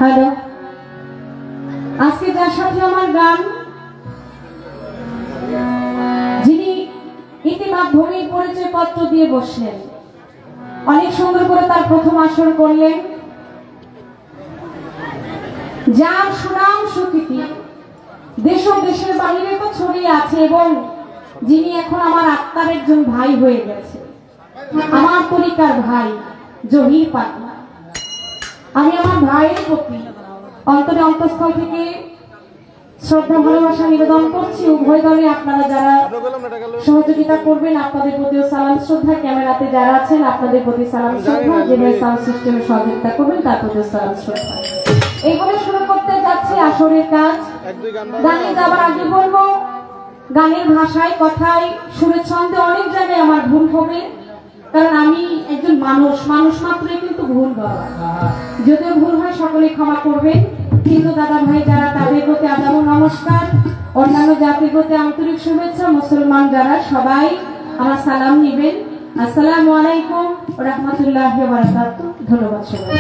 হ্যালো, আজকে যার সাথে আমার গান, যিনি ইতিমাধ্যমে পরিচয় পত্র দিয়ে বসলেন, অনেক সুন্দর করে তার প্রথম আসর করলেন, যার সুনাম সুকৃতি দেশ ও দেশের বাইরে তো ছড়িয়ে আছে, এবং যিনি এখন আমার আত্মার একজন ভাই হয়ে গেছে, আমার তরিকার ভাই জহির পাটনা। আমি আমার ভাইয়ের প্রতি অন্তরে অন্তঃস্থল থেকে শ্রদ্ধা ভালোবাসা নিবেদন করছি। উভয় দলে আপনারা যারা সহযোগিতা করবেন আপনাদের প্রতিও সালাম শ্রদ্ধা, ক্যামেরাতে যারা আছেন আপনাদের প্রতি সালাম শ্রদ্ধা, যেভাবে সাউন্ড সিস্টেমে সহযোগিতা করবেন তার প্রতিও সালাম শ্রদ্ধা। এইগুলো শুরু করতে যাচ্ছি আসরের কাজ। গানে যাবার আগে বলবো, গানের ভাষায়, কথায়, সুরে, ছন্দে অনেক জায়গায় আমার ভুল হবে, কারণ আমি একজন মানুষ, মানুষ মাত্রই কিন্তু ভুল হয়। যদিও ভুল হয় সকলে ক্ষমা করবেন, কিন্তু দাদা ভাই যারা তাদের প্রতি আদাব নমস্কার, অন্যান্য জাতির প্রতি আন্তরিক শুভেচ্ছা, মুসলমান যারা সবাই আমার সালাম নিবেন। আসসালামু আলাইকুম ওয়া রাহমাতুল্লাহি ওয়া বারাকাতুহু। ধন্যবাদ সবাই।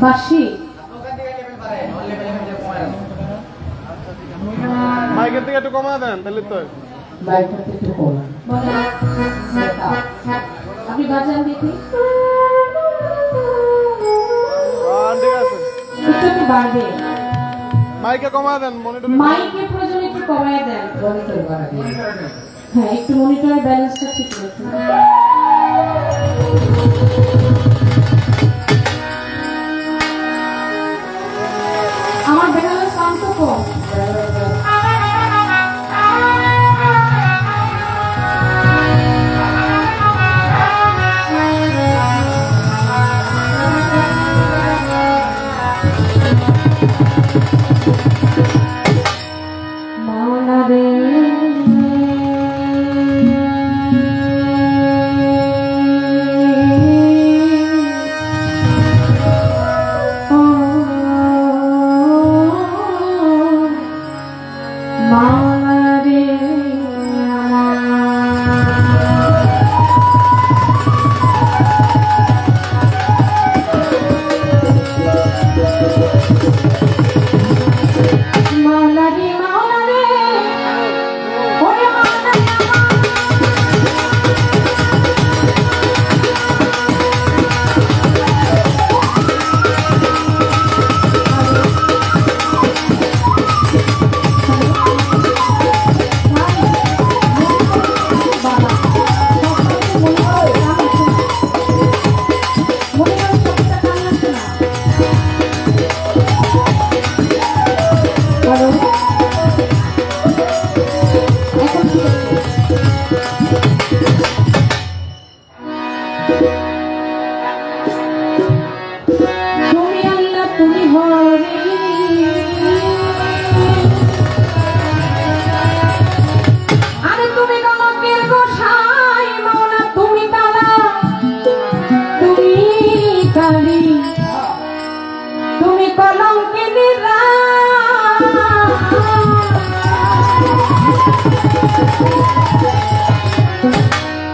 বাসি মাইকের থেকে একটু কমা দেন, তাহলে তো আপনি বাজান দেখি, ঠিক আছে, একটু বাড়বে, মাইকে কমা দেন, মনিটর মাইকের প্রয়োজন একটু কমায় দেন, হ্যাঁ একটু মনিটর ব্যালেন্সটা ঠিক রাখুন। আমার ব্যালেন্স শান্ত কম,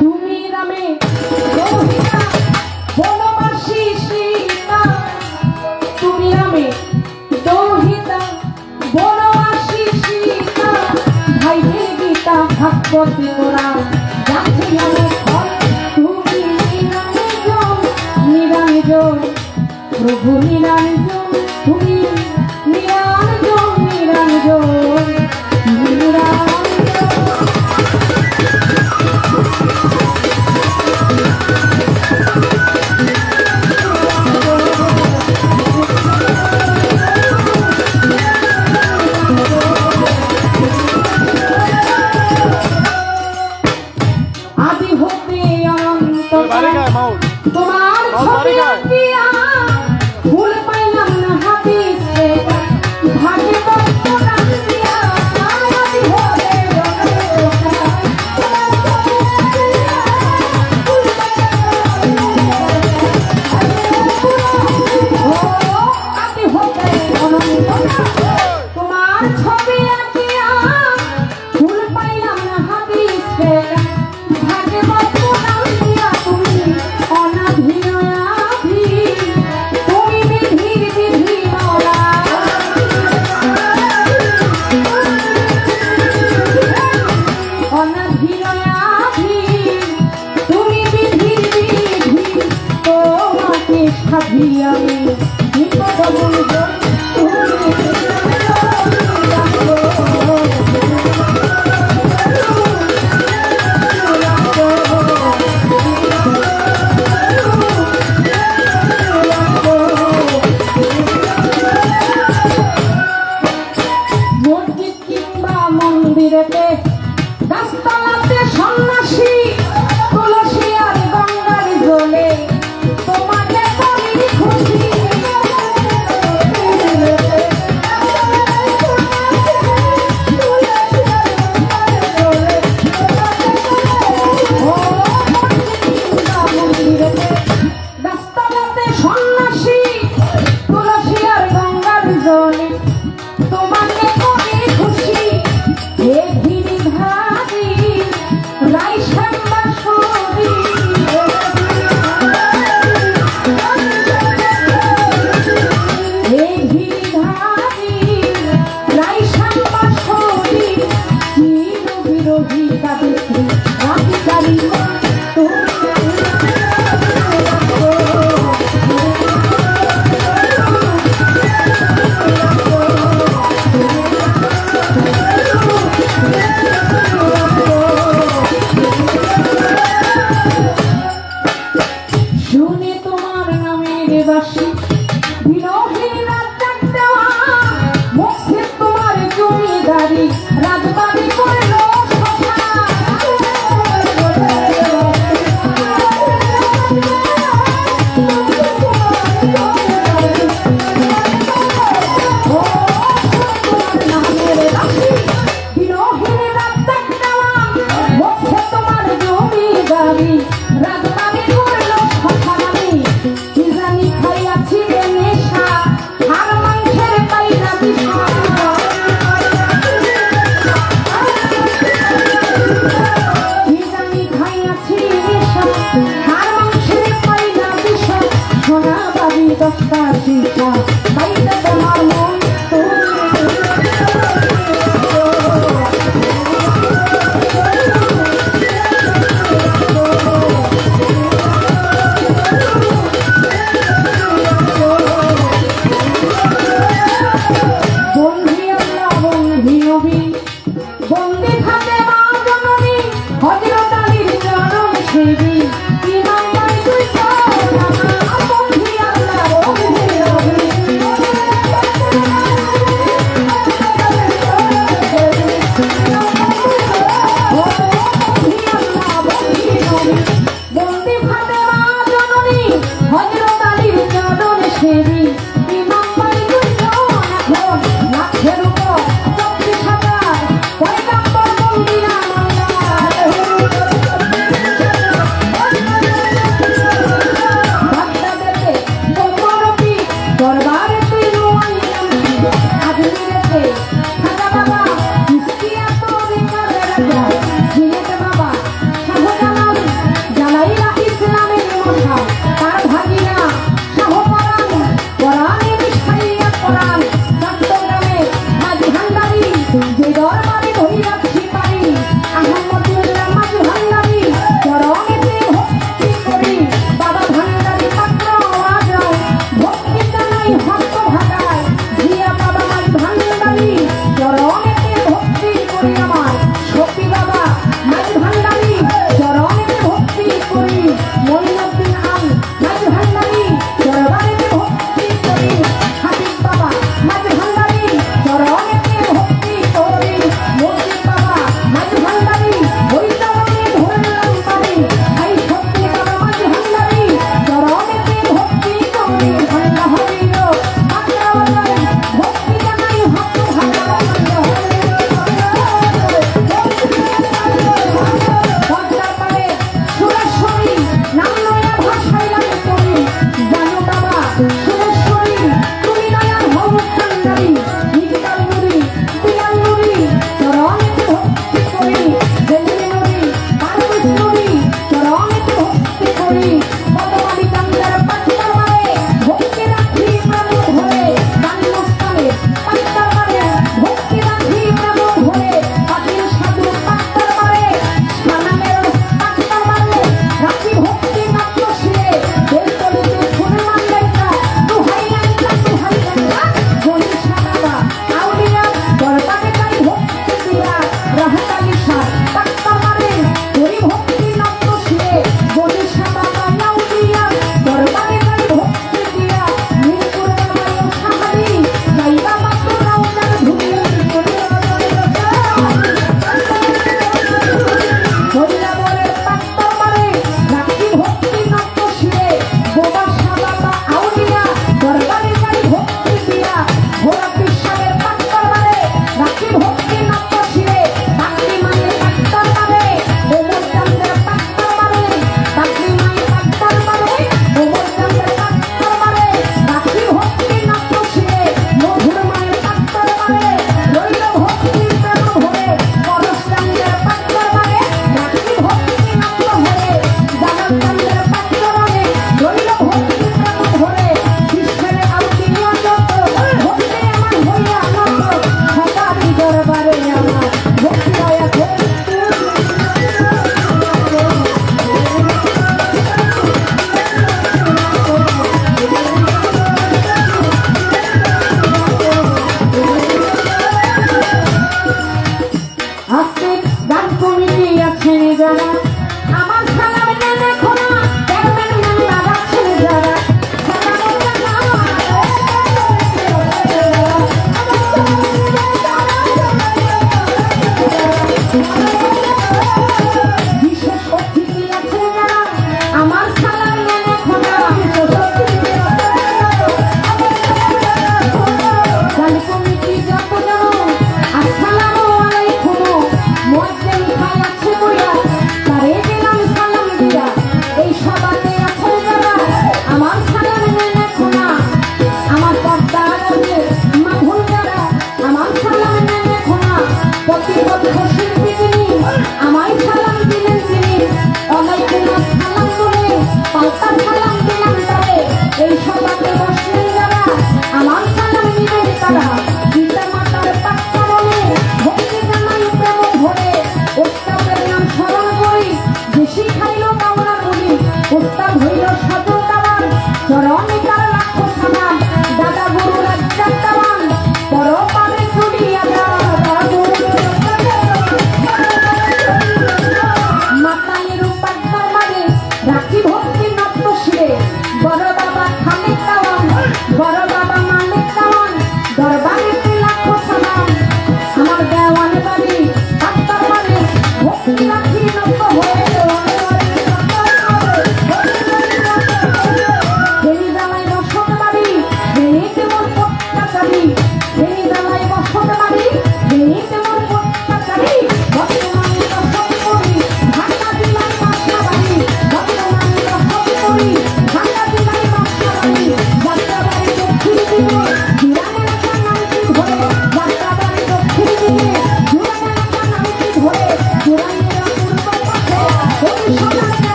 তুমি পথে ওরা যাচ্ছে আমার তুমি নিরঞ্জন নিরঞ্জন প্রভু নিরঞ্জন তুমি নিরঞ্জন নিরঞ্জন নিরঞ্জন আদি হতে অনন্ত তোমার ছবি আঁকিয়া ফুল পাইলাম না হাতে ভাগে বস্ত রাখিয়া আদি হতে আদি হতে অনন্ত তোমার ছবি আঁকিয়া ফুল পাইলাম না হাতে ভাগে বস্ত রাখিয়া তুমি অনাধীনয়াধী তুমি বিধির বিধি মাওলা অনাধীনয়াধী তুমি বিধির বিধি তোমাকে সাধি আমি নিকট বন্ধু তুমি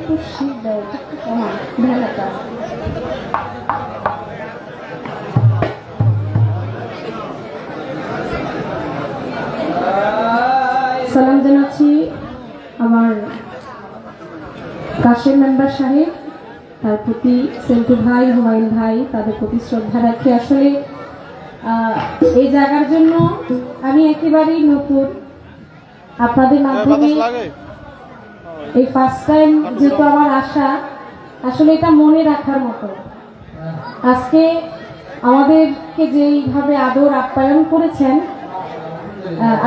একটু শীত দেয়, একটু কমান ভেলাটা। সালাম জানাচ্ছি আমার কাশেম মেম্বার সাহেব, তার প্রতি সেন্টু ভাই, হুমায়ুন ভাই, তাদের প্রতি শ্রদ্ধা রাখি। আসলে এই জায়গার জন্য আমি একেবারেই নতুন, আপনাদের মাধ্যমে এই ফার্স্ট টাইম যেহেতু আমার আশা, আসলে এটা মনে রাখার মতো। আজকে আমাদেরকে যেইভাবে আদর আপ্যায়ন করেছেন,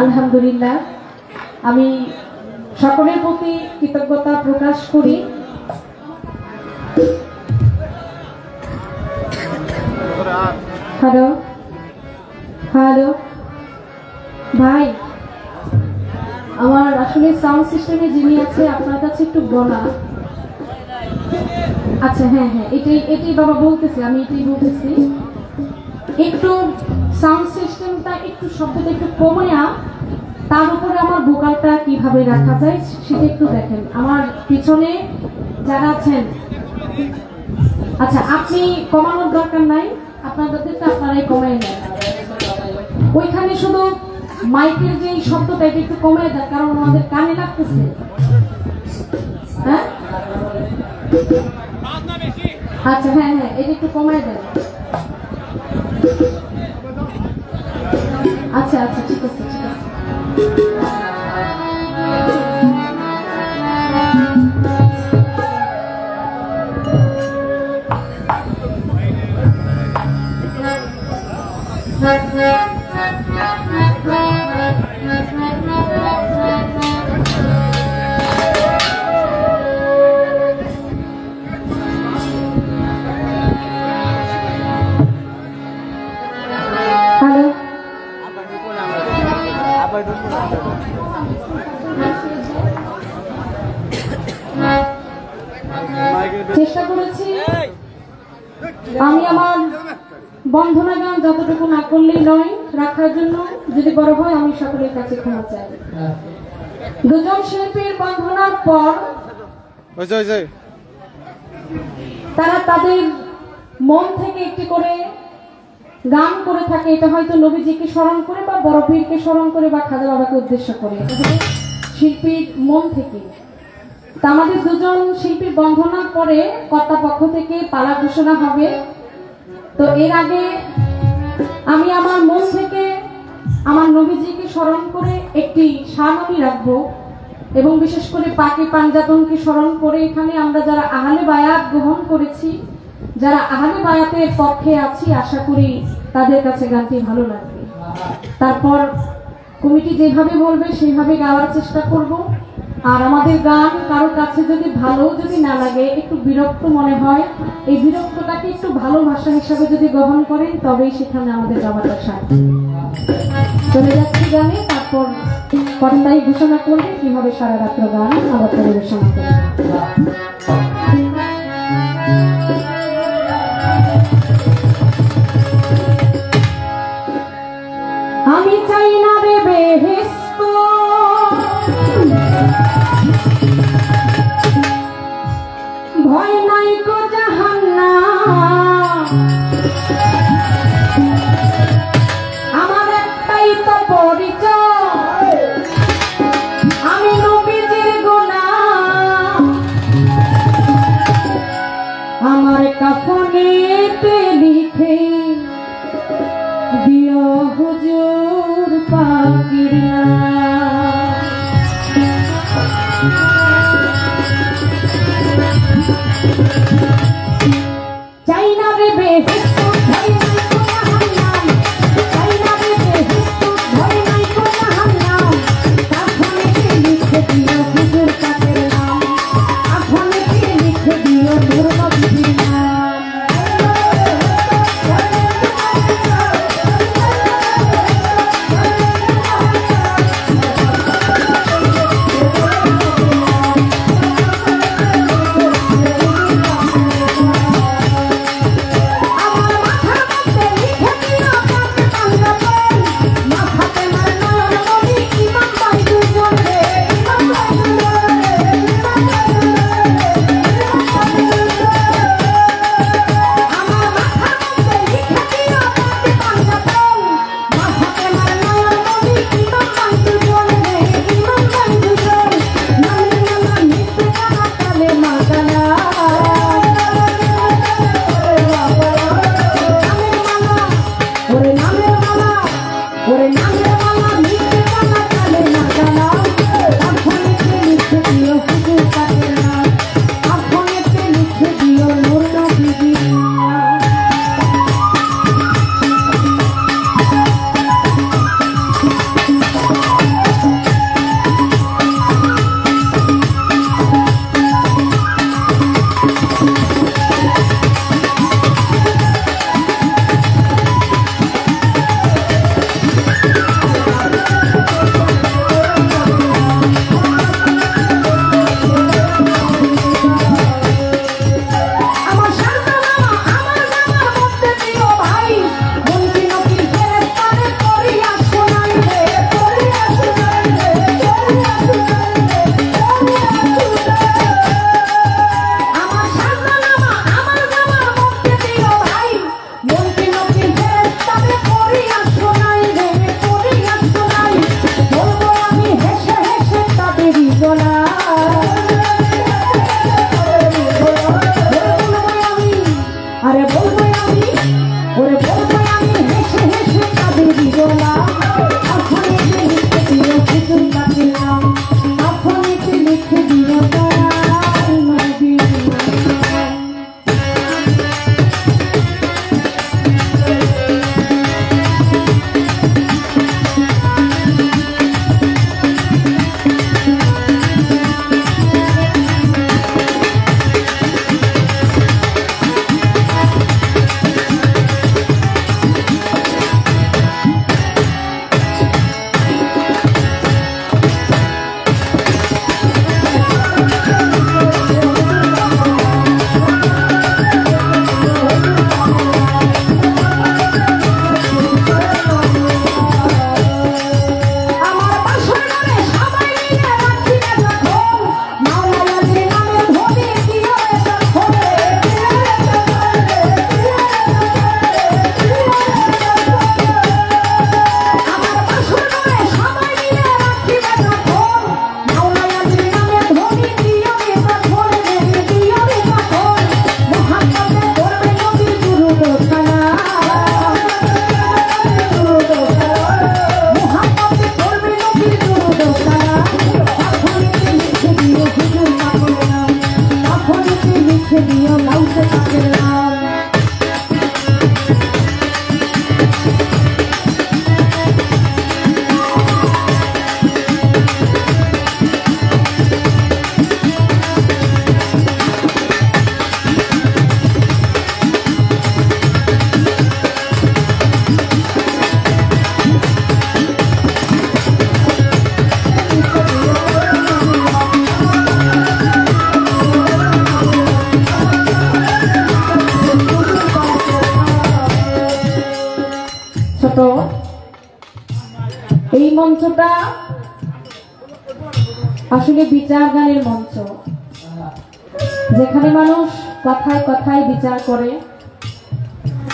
আলহামদুলিল্লাহ আমি সকলের প্রতি কৃতজ্ঞতা প্রকাশ করি। হ্যালো হ্যালো ভাই, আমার আসলে সাউন্ড সিস্টেমে যিনি আছে আপনার কাছে একটু বলা। আচ্ছা হ্যাঁ হ্যাঁ, এটাই বাবা বলতেছি, আমি এটাই বলতেছি, একটু সাউন্ড সিস্টেমটা একটু শব্দটা একটু কমায়া তার উপরে আমার ভোকালটা কিভাবে রাখা যায় সেটা একটু দেখেন। আমার পিছনে যারা আছেন, আচ্ছা আপনি কমানোর দরকার নাই, আপনাদেরটা আপনারাই কমাই নেন। ওইখানে শুধু মাইকের যে শব্দটা এটা একটু কমাই দেন, কারণ আমাদের কানে লাগতেছে। হ্যাঁ আচ্ছা হ্যাঁ হ্যাঁ, এটা একটু কমাই দেন। আচ্ছা আচ্ছা ঠিক আছে ঠিক আছে। চেষ্টা করেছি আমি আমার বন্ধনা গান যতটুকু না করলেই নয় রাখার জন্য, যদি বড় হয় আমি সকলের কাছে ক্ষমা চাই। দুজন শিল্পীর বন্ধনার পর তারা তাদের মন থেকে একটি করে গান করে থাকে। এটা হয়তো নবীজিকে স্মরণ করে বা বড় পীরকে স্মরণ করে বা খাজা বাবাকে উদ্দেশ্য করে, শিল্পীর মন থেকে। তা আমাদের দুজন শিল্পীর বন্ধনার পরে কর্তা পক্ষ থেকে পালা ঘোষণা হবে। তো এর আগে আমি আমার মন থেকে আমার নবীজিকে স্মরণ করে একটি সারণী রাখবো, এবং বিশেষ করে পাকি পাঞ্জাতনকে স্মরণ করে এখানে আমরা যারা আহলে বায়াত গ্রহণ করেছি, যারা আহলে বায়াতের পক্ষে আছি, আশা করি তাদের কাছে গানটি ভালো লাগবে। তারপর কমিটি যেভাবে বলবে সেইভাবে গাওয়ার চেষ্টা করব। আর আমাদের গান কারোর কাছে যদি ভালো যদি না লাগে, একটু বিরক্ত মনে হয়, এই বিরক্তটাকে একটু ভালোবাসা হিসাবে যদি গ্রহণ করেন, তবেই সেখানে আমাদের গাওয়াটা সার্থক। চলে যাচ্ছি গানে, তারপর কর্তাই ঘোষণা করবে কিভাবে সারা রাত্র গান আবার পরিবেশনা করবে। আমি চাই না রে বেহেশত, ভয় নাই গো জাহান্নাম, আমার একটাই তো পরিচয়, আমি নবীজির গোলাম। আমার কাফনেতে লিখে দিও হুজুর পাকের নাম। চাই না রে বেহেশত, ভয় নাই গো জাহান্নাম, চাই না রে বেহেশত, ভয় নাই গো জাহান্নাম। কাফনেতে লিখে দিও হুজুর পাকের নাম, কাফনেতে লিখে দিও নূর নবীর নাম। হেসে হেসে কাঁদে জীবনা আপনিতে লিখে দিও হুজুর পাকের নাম আপনিতে লিখে দিও দয়াল নবীর নাম। এই মঞ্চটা আসলে বিচার গানের মঞ্চ, যেখানে মানুষ কথায় কথায় বিচার করে,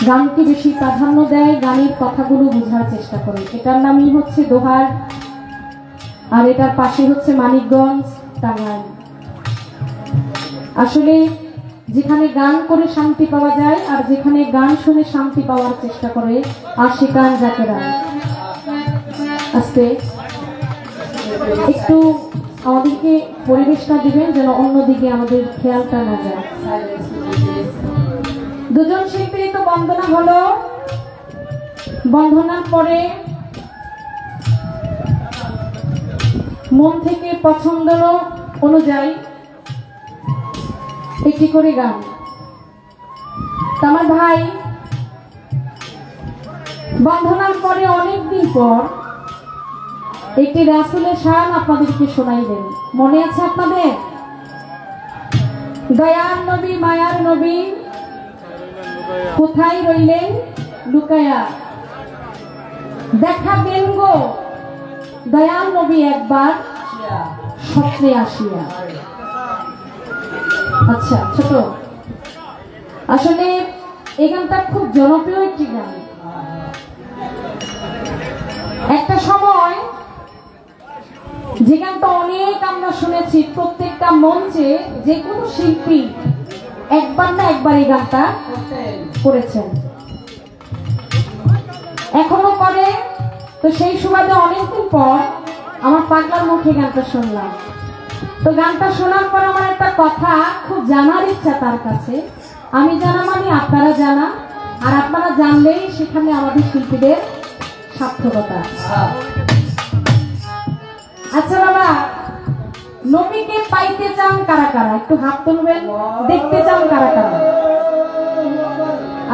গানকে বেশি প্রাধান্য দেয়, গানের কথাগুলো বোঝার চেষ্টা করে। এটার নামই হচ্ছে দোহার, আর এটার পাশে হচ্ছে মানিকগঞ্জ, টাঙ্গাইল। আসলে যেখানে গান করে শান্তি পাওয়া যায় আর যেখানে গান শুনে শান্তি পাওয়ার চেষ্টা করে আশিকান জাকেরা। আজকে একটু আমাদেরকে পরিবেশটা দিবেন যেন অন্যদিকে আমাদের খেয়ালটা না যায়। দুজন শিল্পী তো বন্দনা হলো, বন্দনার পরে মন থেকে পছন্দ অনুযায়ী একটি করে গান। আমার ভাই বন্ধনার পরে অনেকদিন পর একটি রাসূলের শান আপনাদেরকে শোনাইবেন। মনে আছে আপনাদের? দয়ার নবী মায়ার নবী কোথায় রইলেন লুকায়া, দেখাবেন গো দয়াল নবী একবার স্বপ্নে আসিয়া। আচ্ছা ছোট, আসলে এই গানটা খুব জনপ্রিয় একটি গান। একটা সময় যে গানটা অনেক আমরা শুনেছি, প্রত্যেকটা মঞ্চে যে কোনো শিল্পী একবার না একবার এই গানটা করেছেন, এখনো করে। তো সেই সুবাদে অনেকদিন পর আমার পাগলার মুখে গানটা শুনলাম। তো গানটা শোনার পর আমার একটা কথা খুব জানার ইচ্ছা তার কাছে। আমি জানা মানে আপনারা জানা, আর আপনারা জানলেই সেখানে আমাদের শিল্পীদের সার্থকতা। আচ্ছা বাবা, নবীকে পাইতে চান কারা কারা? একটু হাত তুলবেন। দেখতে চান কারা কারা?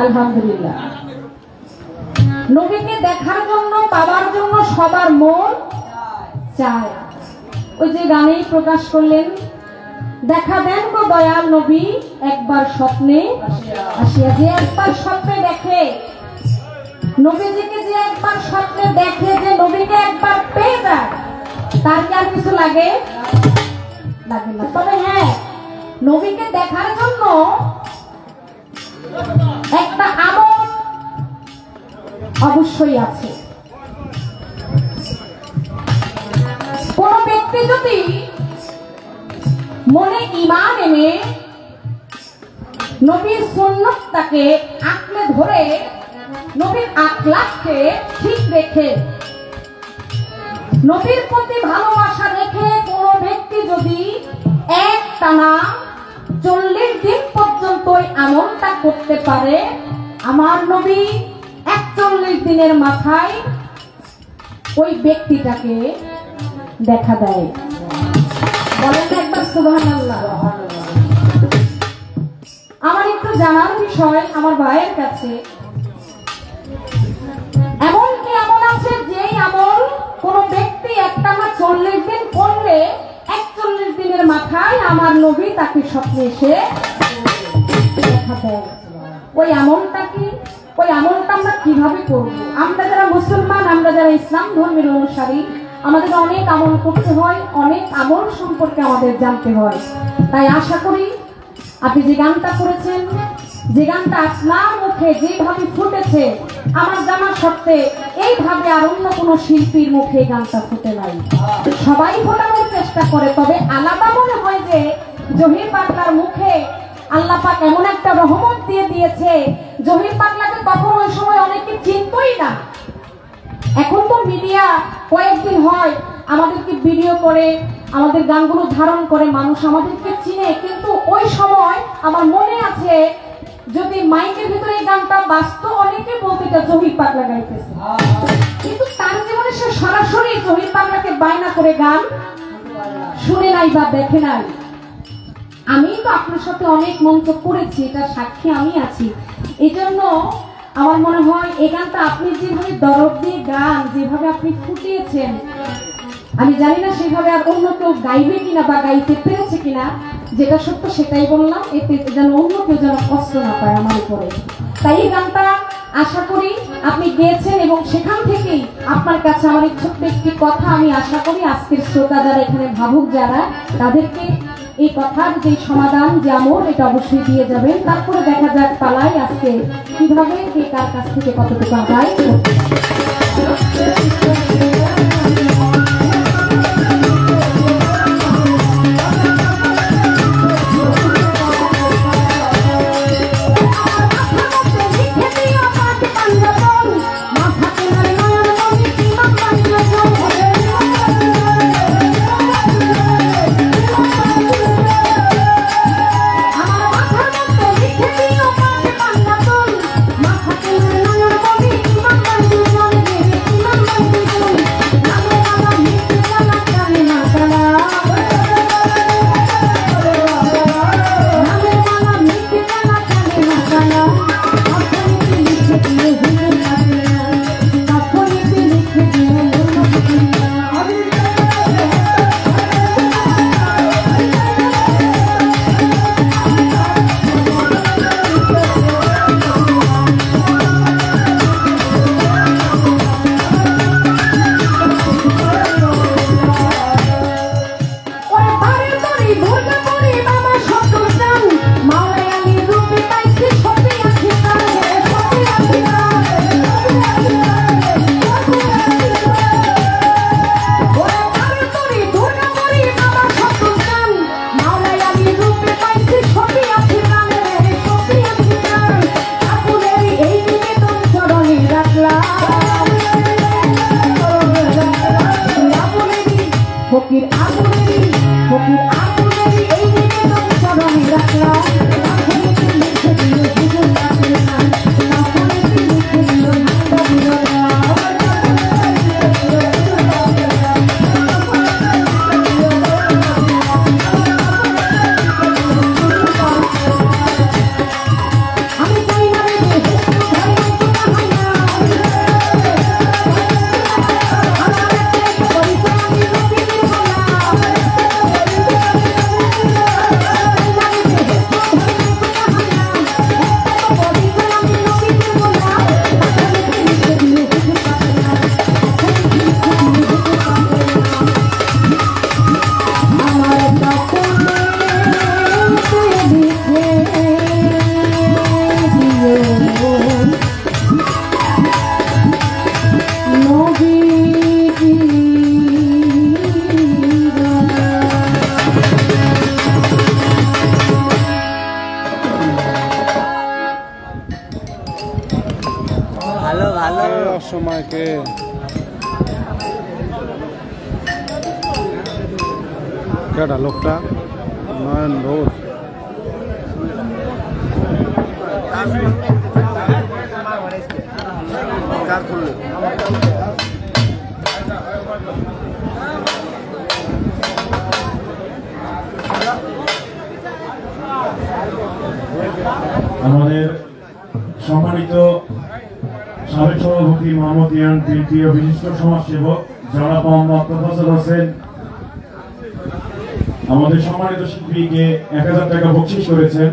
আলহামদুলিল্লাহ। নবীকে দেখার জন্য, পাওয়ার জন্য সবার মন চায়। ওই যে গানেই প্রকাশ করলেন, দেখাবেন গো দয়াল নবী একবার স্বপ্নে আসিয়া। যে একবার স্বপ্নে দেখে, নবীজিকে যে একবার স্বপ্নে দেখে, যে নবীকে একবার পেয়ে যায়, তার কি আর কিছু লাগে? লাগে না। তবে হ্যাঁ, নবীকে দেখার জন্য একটা আমল অবশ্যই আছে। কোন ব্যক্তি যদি মনে ঈমান এনে নবীর সুন্নতটাকে আঁকড়ে ধরে নবীর আখলাককে ঠিক রেখে, নবীর প্রতি ভালোবাসা রেখে কোন ব্যক্তি যদি একটানা 40 দিন পর্যন্ত এমনটা করতে পারে, আমার নবী 41 দিনের মাথায় ওই ব্যক্তিটাকে দেখা দেয়। বলেন একবার সুবহানাল্লাহ। আমার একটু জানার বিষয় আমার ভাইয়ের কাছে, এমন কি আমল আছে যে আমল কোন ব্যক্তি একটানা 40 দিন করলে 41 দিনের মাথায় আমার নবী তাকে স্বপ্নে এসে দেখা দেয়? ওই আমলটা কি? ওই আমলটা আমরা কিভাবে করব? আমরা যারা মুসলমান, আমরা যারা ইসলাম ধর্মের অনুসারী, আমাদের অনেক আমল করতে হয়, অনেক আমল সম্পর্কে আমাদের জানতে হয়। তাই আশা করি আপনি যে গানটা করেছেন, যে গানটা আপনার মুখে যেভাবে ফুটেছে, আমার জানার সত্ত্বে এইভাবে আর অন্য কোনো শিল্পীর মুখে গানটা ফুটে নাই। সবাই ফোটানোর চেষ্টা করে, তবে আলাদা মনে হয় যে জহির পাগলার মুখে আল্লাহ পাক এমন একটা রহমত দিয়ে দিয়েছে, জহির পাগলাকে তখন ওই সময় অনেকে চিনতই না। এখন তো মিডিয়া কয়েকদিন হয় আমাদেরকে ভিডিও করে, আমাদের গানগুলো ধারণ করে, মানুষ আমাদেরকে চিনে, কিন্তু ওই সময় আমার মনে আছে যদি মাইকের ভিতরে এই গানটা বাজতো অনেকে বলতো এটা জহির পাগলা গাইতেছে, কিন্তু তার জীবনে সে সরাসরি জহির পাগলাকে বায়না করে গান শুনে নাই বা দেখে নাই। আমি তো আপনার সাথে অনেক মঞ্চ করেছি, এটা সাক্ষী আমি আছি। এই জন্য আমার মনে হয় এই গানটা আপনি যেভাবে দরদ দিয়ে গান, যেভাবে আপনি ফুটিয়েছেন, আমি জানি না সেভাবে আর অন্য কেউ গাইবে কিনা বা গাইতে পেরেছে কিনা। যেটা সত্য সেটাই বললাম, এতে যেন অন্য কেউ যেন কষ্ট না পায় আমার উপরে। তাই এই গানটা আশা করি আপনি গেয়েছেন, এবং সেখান থেকেই আপনার কাছে আমার এই ছোট্ট একটি কথা, আমি আশা করি আজকের শ্রোতা যারা এখানে ভাবুক যারা, তাদেরকে এই কথার যে সমাধান, যে আমল, এটা অবশ্যই দিয়ে যাবেন। তারপরে দেখা যাক পালাই আজকে কিভাবে কে কার কাছ থেকে কতটুকু আদায় করতে অসময়কে কেডা লোকটা নয়ন রোড আমাদের সম্মানিত সাবেক সভাপতি মোহাম্মদ ইয়ান তৃতীয় বিশিষ্ট সমাজসেবক জনাব মোহাম্মদ তোফাজ্জল হোসেন আমাদের সম্মানিত শিল্পীকে 1000 টাকা বকশিশ করেছেন।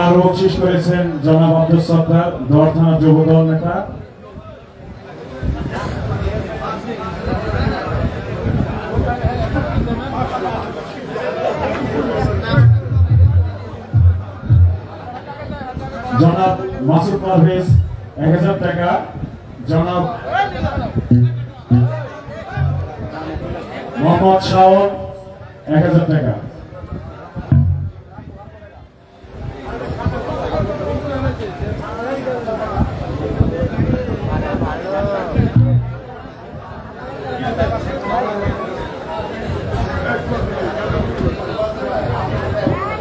আরো বকশিশ করেছেন জনাব আব্দুল সত্তার দর থানা যুবদল নেতা। জনাব মাসুদ পারভেজ 1000 টাকা। জনাব মোহাম্মদ শাওন 1000 টাকা।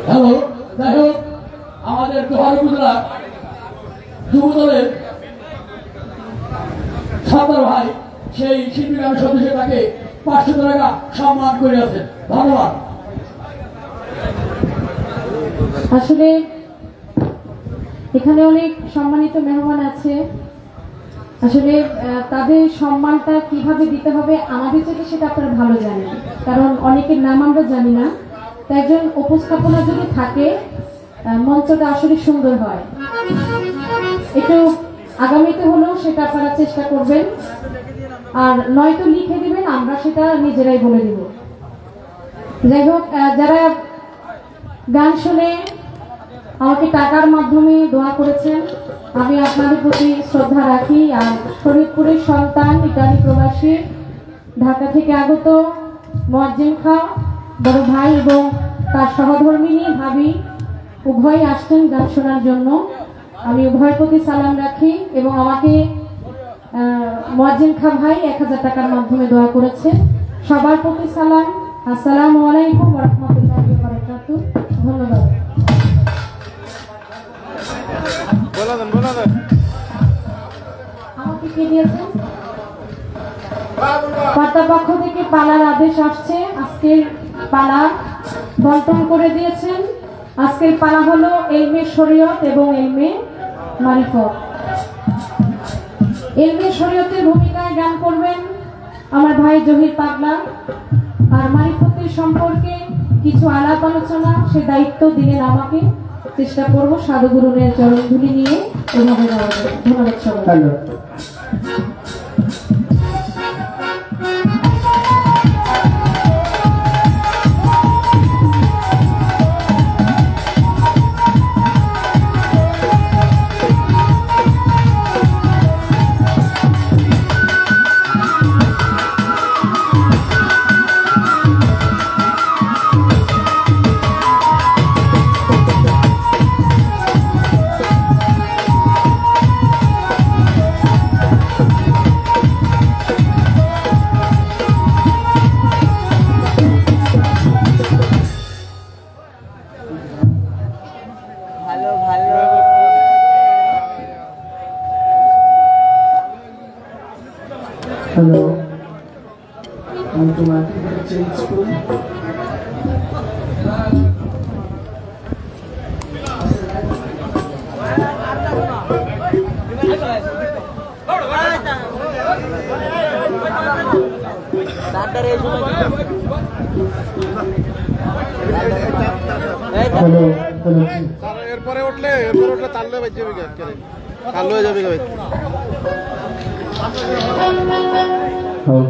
হ্যালো, যাই হোক আমাদের দোহার উপজেলা যুবদলের সর্দার ভাই সেই শিল্পী গ্রামের সদস্য তাকে 500 টাকা সম্মান করে আছেন। ধন্যবাদ। আসলে এখানে অনেক সম্মানিত মেহমান আছে, আসলে তাদের সম্মানটা কিভাবে দিতে হবে আমাদের থেকে সেটা আপনারা ভালো জানেন, কারণ অনেকের নাম আমরা জানি না। তো একজন উপস্থাপনা যদি থাকে মঞ্চটা আসলে সুন্দর হয়। একটু আগামীতে হলেও সেটা আপনারা চেষ্টা করবেন, আর নয়তো লিখে দিবেন, আমরা সেটা নিজেরাই বলে দিব। যাই হোক, যারা গান শুনে আমাকে টাকার মাধ্যমে দোয়া করেছেন, আমি আপনাদের প্রতি শ্রদ্ধা রাখি। আর শরীয়তপুরের সন্তান, ইতালি প্রবাসী, ঢাকা থেকে আগত মুয়াজ্জিম খাঁ বড় ভাই এবং তার সহধর্মিনী ভাবি উভয় আসছেন গান শোনার জন্য। আমি উভয়ের প্রতি সালাম রাখি এবং আমাকে মুয়াজ্জিম খাঁ ভাই 1000 টাকার মাধ্যমে দোয়া করেছে। সবার প্রতি সালাম। আসসালামু আলাইকুম ওয়া রাহমাতুল্লাহি ওয়া বারাকাতুহু। ধন্যবাদ। আমাকে কে দিয়েছেন? কর্তৃপক্ষ থেকে পালার আদেশ আসছে। আজকের পালা বন্টন করে দিয়েছেন। আজকের পালা হলো এলমে শরীয়ত এবং এলমে মারিফত। এলমে শরীয়তের ভূমিকায় গান করবেন আমার ভাই জহির পাগলা, আর মারিফতের সম্পর্কে কিছু আলাপ আলোচনা সে দায়িত্ব দিলেন আমাকে। চেষ্টা করবো সাধুগুরুনের চরণধুলি নিয়ে এভাবে গাওয়া যাবে। ধন্যবাদ সবাই। হ্যালো, আমি তোমাকে চেঞ্জ করি। হ্যালো হ্যালো, এরপরে উঠলে তাল্লে বাজে যাবে তাল্লে হয়ে যাবে হ্যালো।